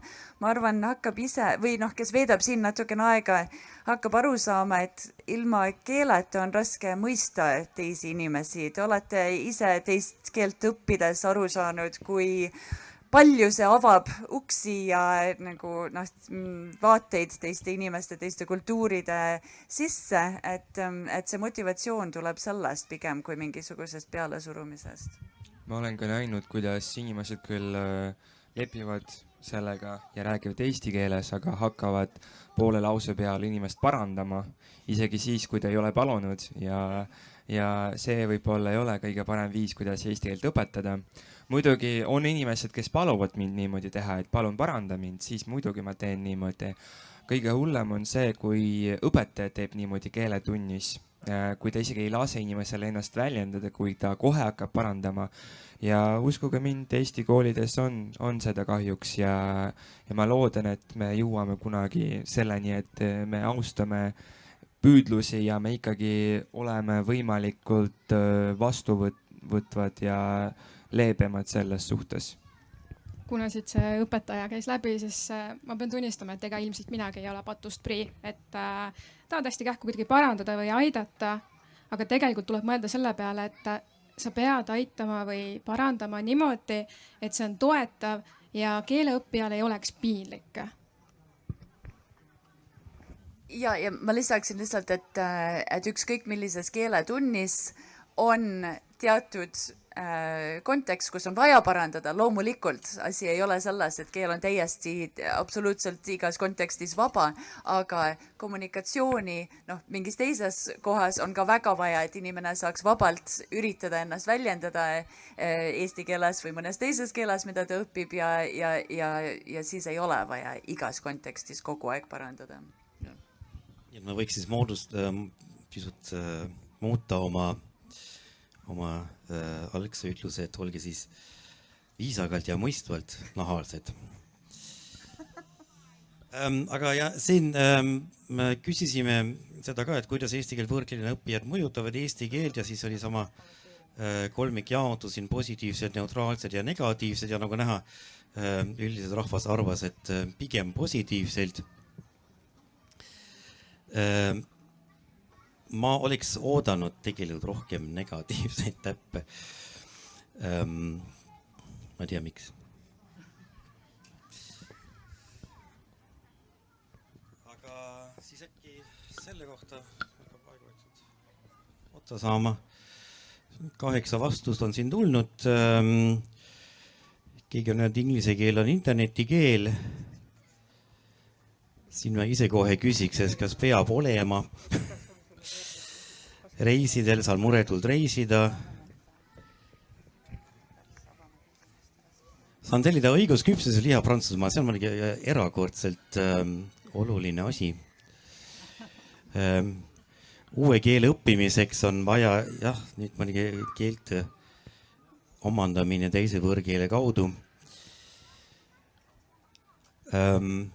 ma arvan, hakkab ise või kes veedab siin natukene aega, hakkab aru saama, et ilma keeleta on raske mõista teisi inimesi. Te olete ise teist keelt õppides aru saanud, kui palju see avab uksi ja vaateid teiste inimeste, teiste kultuuride sisse, et see motivatsioon tuleb sellest pigem kui mingisugusest pealesurumisest. Ma olen ka näinud, kuidas inimesed küll lepivad sellega ja räägivad eesti keeles, aga hakkavad poole lause peal inimest parandama, isegi siis, kui ta ei ole palunud ja see võib-olla ei ole kõige parem viis, kuidas eesti keelt õpetada. Muidugi on inimesed, kes paluvad mind niimoodi teha, et palun paranda mind, siis muidugi ma teen niimoodi. Kõige hullem on see, kui õpetaja teeb niimoodi keeletunnis, kui ta isegi ei lase inimesele ennast väljendada, kui ta kohe hakkab parandama. Ja uskuge mind, Eesti koolides on seda kahjuks ja ma loodan, et me jõuame kunagi selleni, et me austame püüdlusi ja me ikkagi oleme võimalikult vastuvõtvad ja leebemad selles suhtes. Kuna siit see õpetaja käis läbi, siis ma pean tunnistama, et ega ilmselt minagi ei ole patust prii, et tahad hästi kähku kuidagi parandada või aidata, aga tegelikult tuleb mõelda selle peale, et sa pead aitama või parandama niimoodi, et see on toetav ja keeleõppijal ei oleks piinlik. Ja ma lisaksin lihtsalt, et ükskõik millises keeletunnis on teatud kontekst, kus on vaja parandada, loomulikult asi ei ole selles, et keel on täiesti absoluutselt igas kontekstis vaba, aga kommunikatsiooni mingis teises kohas on ka väga vaja, et inimene saaks vabalt üritada ennast väljendada eesti keeles või mõnes teises keeles, mida ta õpib ja siis ei ole vaja igas kontekstis kogu aeg parandada. Ja ma võiks siis pisut muuta oma algse ütluse, et olge siis viisakalt ja mõistvalt nahaalsed. Aga ja siin me küsisime seda ka, et kuidas eesti keel võõrkeelena õppijad mõjutavad eesti keelt ja siis oli sama kolmikjaotus siin positiivsed, neutraalsed ja negatiivsed ja nagu näha, üldiselt rahvas arvas, et pigem positiivselt. Ma oleks oodanud tegelikult rohkem negatiivseid täppe. Ma ei tea, miks. Aga siis äkki selle kohta otsa saama. 8 vastust on siin tulnud. Keegi on öelnud, inglise keel on internetikeel. Siin ma ise kohe küsiks, et kas peab olema. Reisidel saal muretult reisida. Saan tellida õigusküpsuse liha Prantsusmaa, see on muidugi erakordselt oluline asi. Uue keele õppimiseks on vaja, nüüd muidugi keelte omandamine teise võõrkeele kaudu.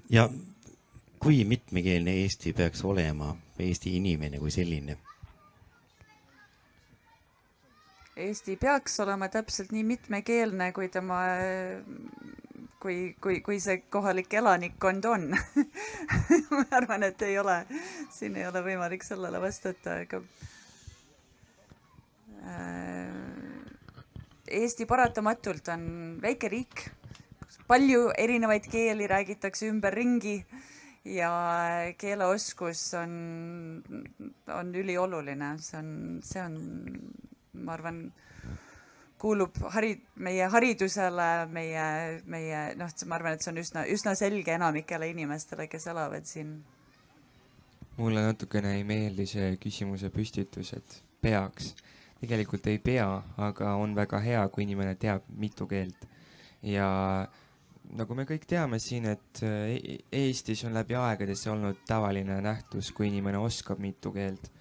Ja kui mitmekeelne Eesti peaks olema, Eesti inimene kui selline? Eesti peaks olema täpselt nii mitmekeelne, kui tema, kui see kohalik elanikkond on. Ma arvan, et siin ei ole võimalik sellele vastata, aga Eesti paratamatult on väike riik, palju erinevaid keeli räägitakse ümber ringi ja keeleoskus on ülioluline. See on ma arvan, kuulub meie haridusele, ma arvan, et see on üsna selge enamikele inimestele, kes elavad siin. Mulle natukene ei meeldi see küsimuse püstitus, et peaks. Tegelikult ei pea, aga on väga hea, kui inimene teab mitu keelt. Ja nagu me kõik teame siin, et Eestis on läbi aegades olnud tavaline nähtus, kui inimene oskab mitu keelt.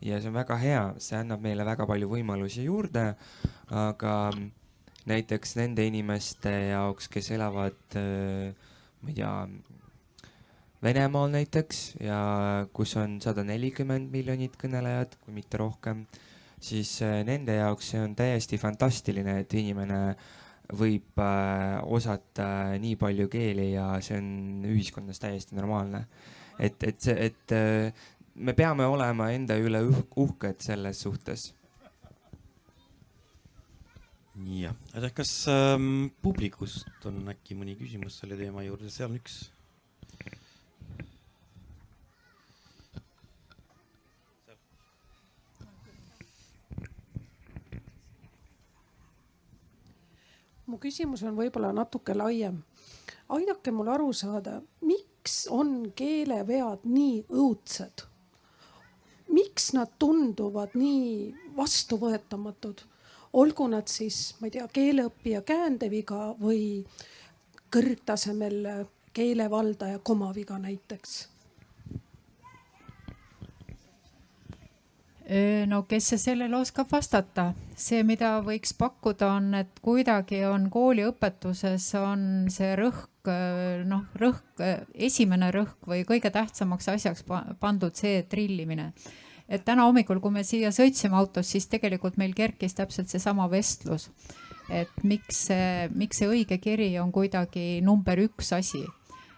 Ja see on väga hea, see annab meile väga palju võimalusi juurde, aga näiteks nende inimeste jaoks, kes elavad, ma ei tea, Venemaal näiteks ja kus on 140 miljonit kõnelejat, kui mitte rohkem, siis nende jaoks see on täiesti fantastiline, et inimene võib osata nii palju keeli ja see on ühiskonnas täiesti normaalne. Et me peame olema enda üle uhked selles suhtes. Nii, kas publikust on äkki mõni küsimus selle teema juurde? Seal on üks. Mu küsimus on võib-olla natuke laiem. Aidake mul aru saada, miks on keelevead nii õudsed? Miks nad tunduvad nii vastuvõetamatud? Olgu nad siis, ma ei tea, keeleõppija käändeviga või kõrgtasemel keelevaldaja komaviga näiteks? No kes see sellele oskab vastata? See, mida võiks pakkuda on, et kuidagi on kooliõpetuses on see esimene rõhk või kõige tähtsamaks asjaks pandud see trillimine. Et täna hommikul, kui me siia sõitsime autos, siis tegelikult meil kerkis täpselt see sama vestlus. Et miks see õige kiri on kuidagi number 1 asi.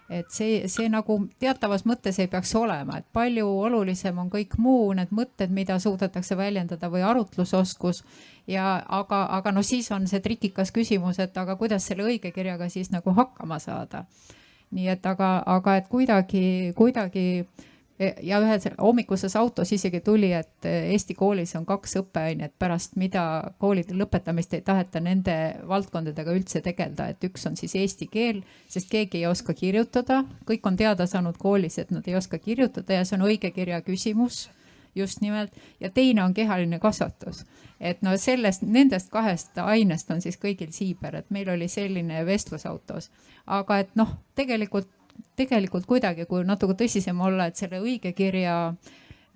Et see nagu teatavas mõttes ei peaks olema, et palju olulisem on kõik muu, need mõtted, mida suudetakse väljendada või arutlusoskus. Aga no siis on see trikikas küsimus, et aga kuidas selle õige kirjaga siis nagu hakkama saada. Nii et aga et kuidagi ja ühes hommikuses autos isegi tuli, et Eesti koolis on 2 õppeainet, pärast mida koolide lõpetamist ei taheta nende valdkondadega üldse tegeleda, et üks on siis eesti keel, sest keegi ei oska kirjutada, kõik on teada saanud koolis, et nad ei oska kirjutada ja see on õigekirja küsimus just nimelt, ja teine on kehaline kasvatus. Et no nendest 2 ainest on siis kõigil siiber, et meil oli selline vestlusautos, aga et noh, tegelikult kuidagi, kui natuke tõsisem olla, et selle õigekirja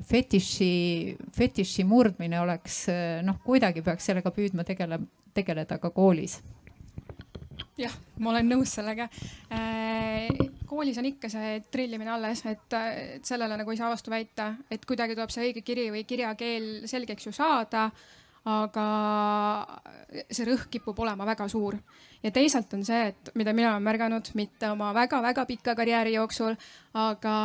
fetiši murdmine oleks, noh, kuidagi peaks sellega püüdma tegeleda ka koolis. Jah, ma olen nõus sellega. Koolis on ikka see trillimine alles, et sellele nagu ei saa vastu väita, et kuidagi tuleb see õige kiri või kirjakeel selgeks ju saada, aga see rõhk kipub olema väga suur. Ja teisalt on see, et mida mina olen märganud, mitte oma väga-väga pika karjääri jooksul, aga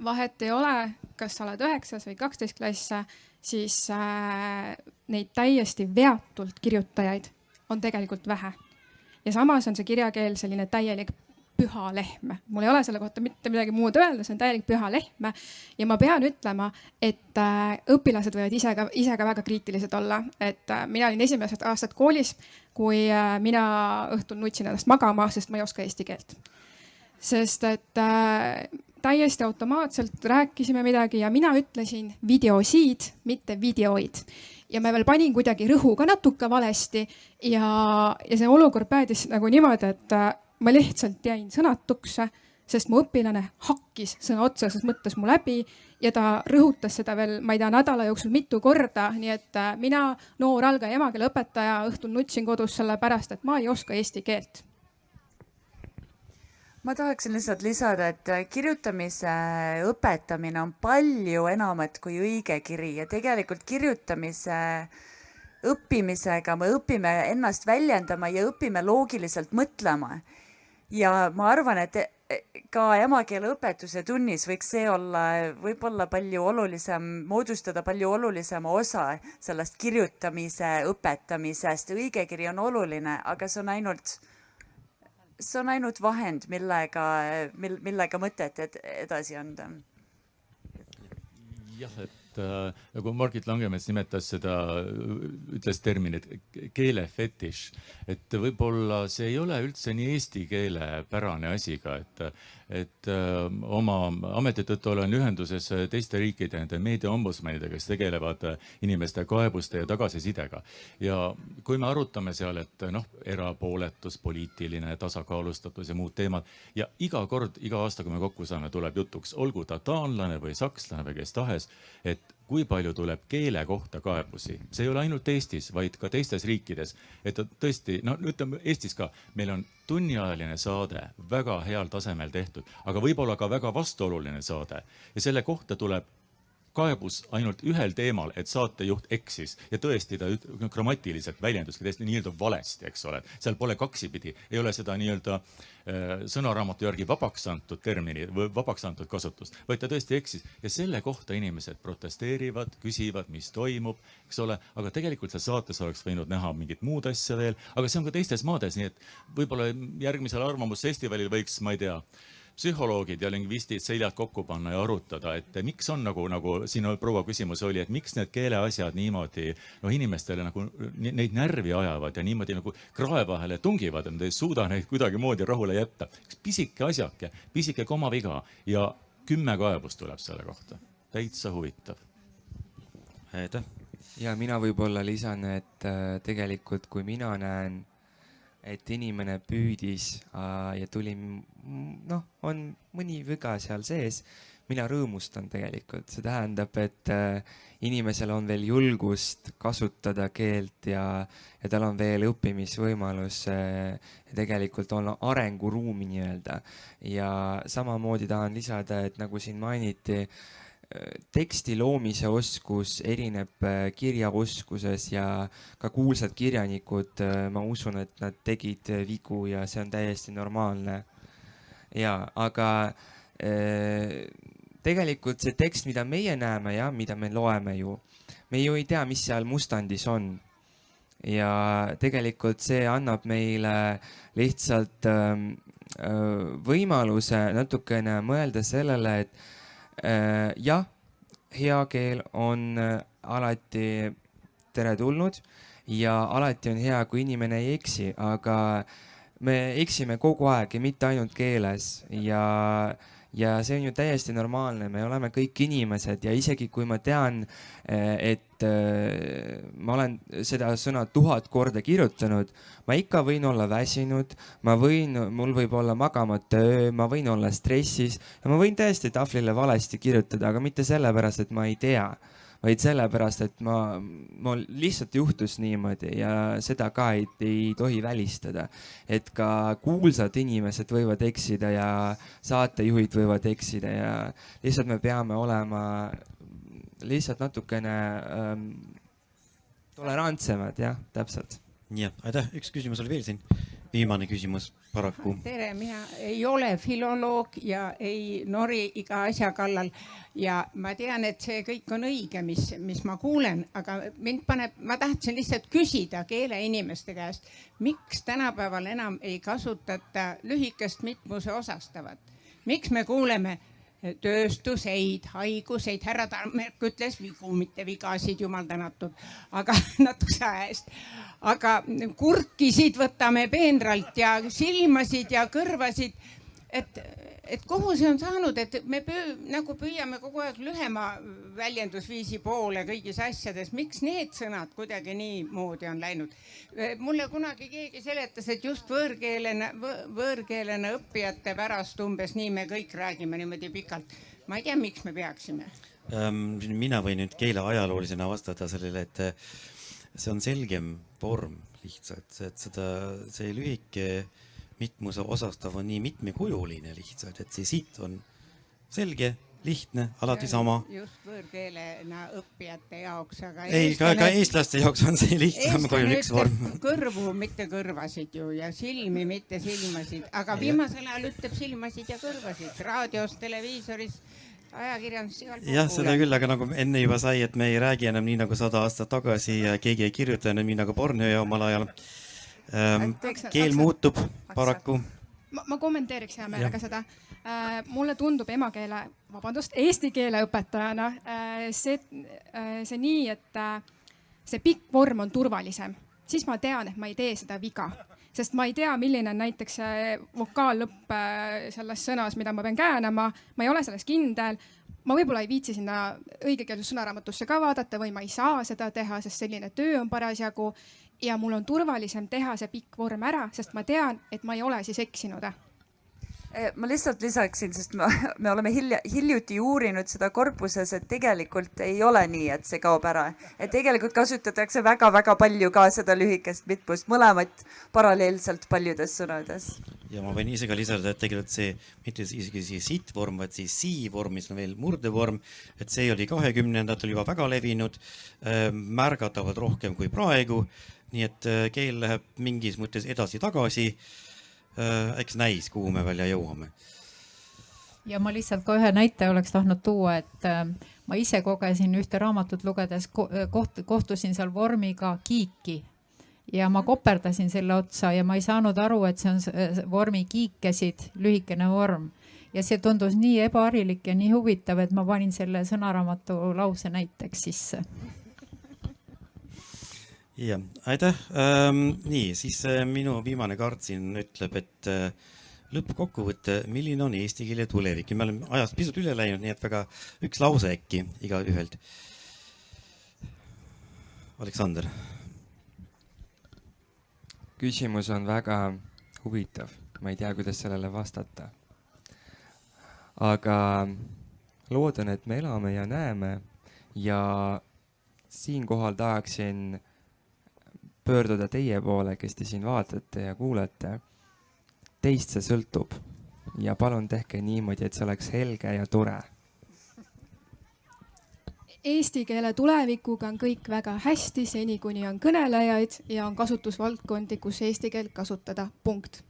vahet ei ole, kas sa oled 9. või 12. klass, siis neid täiesti veatult kirjutajaid on tegelikult vähe. Ja samas on see kirjakeel selline täielik püha lehm. Mul ei ole selle kohta mitte midagi muud öelda, see on täielik püha lehm. Ja ma pean ütlema, et õpilased võivad ise ka väga kriitilised olla. Et mina olin esimesed aastad koolis, kui mina õhtul nutsin ennast magama, sest ma ei oska eesti keelt. Sest et täiesti automaatselt rääkisime midagi ja mina ütlesin videosiid, mitte videoid. Ja ma veel panin kuidagi rõhu ka natuke valesti ja see olukord päädis nagu niimoodi, et ma lihtsalt jäin sõnatuks, sest mu õpilane hakkis sõna otseses mõttes mu läbi ja ta rõhutas seda veel, ma ei tea, nädala jooksul mitu korda. Nii et mina, noor algaja emakeele õpetaja, õhtul nutsin kodus selle pärast, et ma ei oska eesti keelt. Ma tahaksin lihtsalt lisada, et kirjutamise õpetamine on palju enamat kui õigekiri ja tegelikult kirjutamise õppimisega me õpime ennast väljendama ja õpime loogiliselt mõtlema. Ja ma arvan, et ka emakeele õpetuse tunnis võiks see olla võib-olla palju olulisem, moodustada palju olulisema osa sellest kirjutamise õpetamisest. Õigekiri on oluline, aga see on ainult vahend, millega mõtet edasi anda. Jah, et nagu Margit Langemets nimetas seda, ütles terminit keelefetiš, et võib-olla see ei ole üldse nii eesti keele pärane asi ka, et oma ametitõttu olen ühenduses teiste riikide nende meediaombudsmanidega, kes tegelevad inimeste kaebuste ja tagasisidega. Ja kui me arutame seal, et erapooletus, poliitiline tasakaalustatus ja muud teemad ja iga aasta, kui me kokku saame, tuleb jutuks, olgu ta taanlane või sakslane või kes tahes, et kui palju tuleb keele kohta kaebusi. See ei ole ainult Eestis, vaid ka teistes riikides. Et tõesti, ütleme Eestis ka, meil on tunniajaline saade, väga heal tasemel tehtud, aga võib-olla ka väga vastuoluline saade. Ja selle kohta tuleb kaebus ainult ühel teemal, et saatejuht eksis ja tõesti ta grammatiliselt väljenduski täiesti nii-öelda valesti, eks ole. Seal pole kaksipidi, ei ole seda nii-öelda sõnaraamatu järgi vabaks antud termini või vabaks antud kasutust, vaid ta tõesti eksis. Ja selle kohta inimesed protesteerivad, küsivad, mis toimub, eks ole, aga tegelikult see saates oleks võinud näha mingit muud asja veel, aga see on ka teistes maades, nii et võib-olla järgmisel arvamusfestivalil võiks, ma ei tea, psühholoogid ja lingvistid seljad kokku panna ja arutada, et miks on nagu siin proua küsimus oli, et miks need keeleasjad niimoodi inimestele nagu neid närvi ajavad ja niimoodi nagu krae vahele tungivad, et nad ei suuda neid kuidagimoodi rahule jätta. Üks pisike asjake, pisike komaviga ja 10 kaebust tuleb selle kohta. Täitsa huvitav. Ja mina võib-olla lisan, et tegelikult kui mina näen, et inimene püüdis ja tuli, on mõni viga seal sees, mina rõõmustan tegelikult. See tähendab, et inimesel on veel julgust kasutada keelt ja tal on veel õppimisvõimalus ja tegelikult on arenguruumi nii-öelda. Ja samamoodi tahan lisada, et nagu siin mainiti, teksti loomise oskus erineb kirjaoskuses ja ka kuulsad kirjanikud, ma usun, et nad tegid vigu ja see on täiesti normaalne. Ja, aga tegelikult see tekst, mida meie näeme ja mida me loeme ju, me ju ei tea, mis seal mustandis on. Ja tegelikult see annab meile lihtsalt võimaluse natukene mõelda sellele, et jah, hea keel on alati teretulnud ja alati on hea, kui inimene ei eksi, aga me eksime kogu aeg ja mitte ainult keeles ja see on ju täiesti normaalne, me oleme kõik inimesed ja isegi kui ma tean, et ma olen seda sõna 1000 korda kirjutanud, ma ikka võin olla väsinud, mul võib olla magamata öö, ma võin olla stressis ja ma võin täiesti tahvlile valesti kirjutada, aga mitte sellepärast, et ma ei tea, vaid sellepärast, et mul lihtsalt juhtus niimoodi ja seda ka ei tohi välistada. Et ka kuulsad inimesed võivad eksida ja saatejuhid võivad eksida ja lihtsalt me peame olema lihtsalt natukene tolerantsemad, jah, täpselt. Jah, aitäh, üks küsimus oli veel siin. Viimane küsimus paraku. Tere, mina ei ole filoloog ja ei nori iga asja kallal ja ma tean, et see kõik on õige, mis ma kuulen, aga ma tahtsin lihtsalt küsida keeleinimeste käest, miks tänapäeval enam ei kasutata lühikest mitmuse osastavat? Miks me kuuleme tööstuseid, haiguseid, härra Tammerk ütles vigu, mitte vigasid, jumal tänatud, aga natukese aja eest. Aga kurkisid võtame peenralt ja silmasid ja kõrvasid, et kuhu see on saanud, et me nagu püüame kogu aeg lühema väljendusviisi poole kõigis asjades. Miks need sõnad kuidagi nii moodi on läinud? Mulle kunagi keegi seletas, et just võõrkeelena õppijate pärast umbes nii me kõik räägime niimoodi pikalt. Ma ei tea, miks me peaksime. Mina võin nüüd keele ajaloolisena vastata sellele, et see on selgem vorm lihtsalt, et see lühike mitmuse osastav on nii mitmekujuline lihtsalt, et see siit on selge, lihtne, alati sama. Just võõrkeelena õppijate jaoks, aga ei, ka eestlaste jaoks on see lihtsam kui üks vorm. Kõrvu, mitte kõrvasid ju ja silmi, mitte silmasid, aga viimasel ajal ütleb silmasid ja kõrvasid raadios, televiisoris, ajakirjandus. Jah, seda küll, aga nagu enne juba sai, et me ei räägi enam nii nagu 100 aastat tagasi ja keegi ei kirjuta enam nii nagu Borneo omal ajal. Keel muutub paraku. Ma kommenteeriks hea meelega seda. Mulle tundub eesti keele õpetajana see nii, et see pikk vorm on turvalisem. Siis ma tean, et ma ei tee seda viga. Sest ma ei tea, milline on näiteks vokaallõpp selles sõnas, mida ma pean käänama. Ma ei ole selles kindel. Ma võib-olla ei viitsi sinna õigekeelsus sõnaraamatusse ka vaadata või ma ei saa seda teha, sest selline töö on parasjagu. Ja mul on turvalisem teha see pikk vorm ära, sest ma tean, et ma ei ole siis eksinud. Ma lihtsalt lisaksin, sest me oleme hiljuti uurinud seda korpuses, et tegelikult ei ole nii, et see kaob ära. Et tegelikult kasutatakse väga-väga palju ka seda lühikest mitmust, mõlemat paralleelselt paljudes sõnades. Ja ma võin ise ka lisada, et tegelikult see, mitte isegi see sit-vorm, vaid siis si-vorm, mis on veel murdevorm, et see oli 20-ndatel juba väga levinud, märgatavad rohkem kui praegu. Nii et keel läheb mingis mõttes edasi-tagasi. Eks näis, kuhu me välja jõuame. Ja ma lihtsalt ka ühe näite oleks tahtnud tuua, et ma ise kogesin ühte raamatut lugedes, kohtusin seal vormiga kiiki ja ma koperdasin selle otsa ja ma ei saanud aru, et see on vormi kiikesid, lühikene vorm. Ja see tundus nii ebaharilik ja nii huvitav, et ma panin selle sõnaraamatu lause näiteks sisse. Ja, aitäh. Nii, siis minu viimane kaart siin ütleb, et lõppkokkuvõtte, milline on eesti keele tulevik. Me oleme ajast pisut üle läinud, nii et väga üks lause äkki iga ühelt. Aleksander. Küsimus on väga huvitav. Ma ei tea, kuidas sellele vastata. Aga loodan, et me elame ja näeme ja siinkohal tahaksin pöörduda teie poole, kes te siin vaatate ja kuulete. Teist see sõltub ja palun tehke niimoodi, et see oleks helge ja tore. Eesti keele tulevikuga on kõik väga hästi, seni kuni on kõnelejaid ja on kasutusvaldkondi, kus eesti keelt kasutada. Punkt.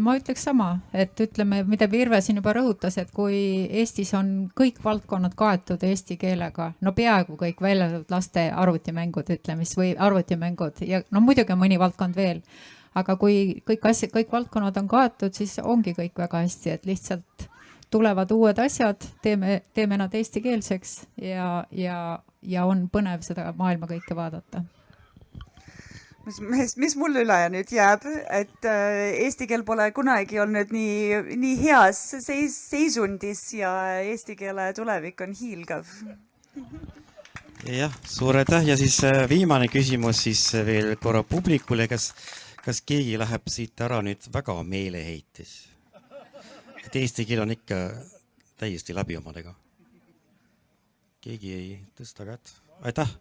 Ma ütleks sama, et ütleme, mida Virve siin juba rõhutas, et kui Eestis on kõik valdkonnad kaetud eesti keelega, no peaaegu kõik väljatud laste arvutimängud, ütleme, või arvutimängud ja no muidugi mõni valdkond veel, aga kui kõik valdkonnad on kaetud, siis ongi kõik väga hästi, et lihtsalt tulevad uued asjad, teeme nad eestikeelseks ja on põnev seda maailma kõike vaadata. Mis mul üle nüüd jääb, et eesti keel pole kunagi olnud nii heas seisundis ja eesti keele tulevik on hiilgav. Jah, suur aitäh ja siis viimane küsimus siis veel korra publikule, kas keegi läheb siit ära nüüd väga meeleheitis? Et eesti keel on ikka täiesti läbi omadega. Keegi ei tõsta kätt. Aitäh!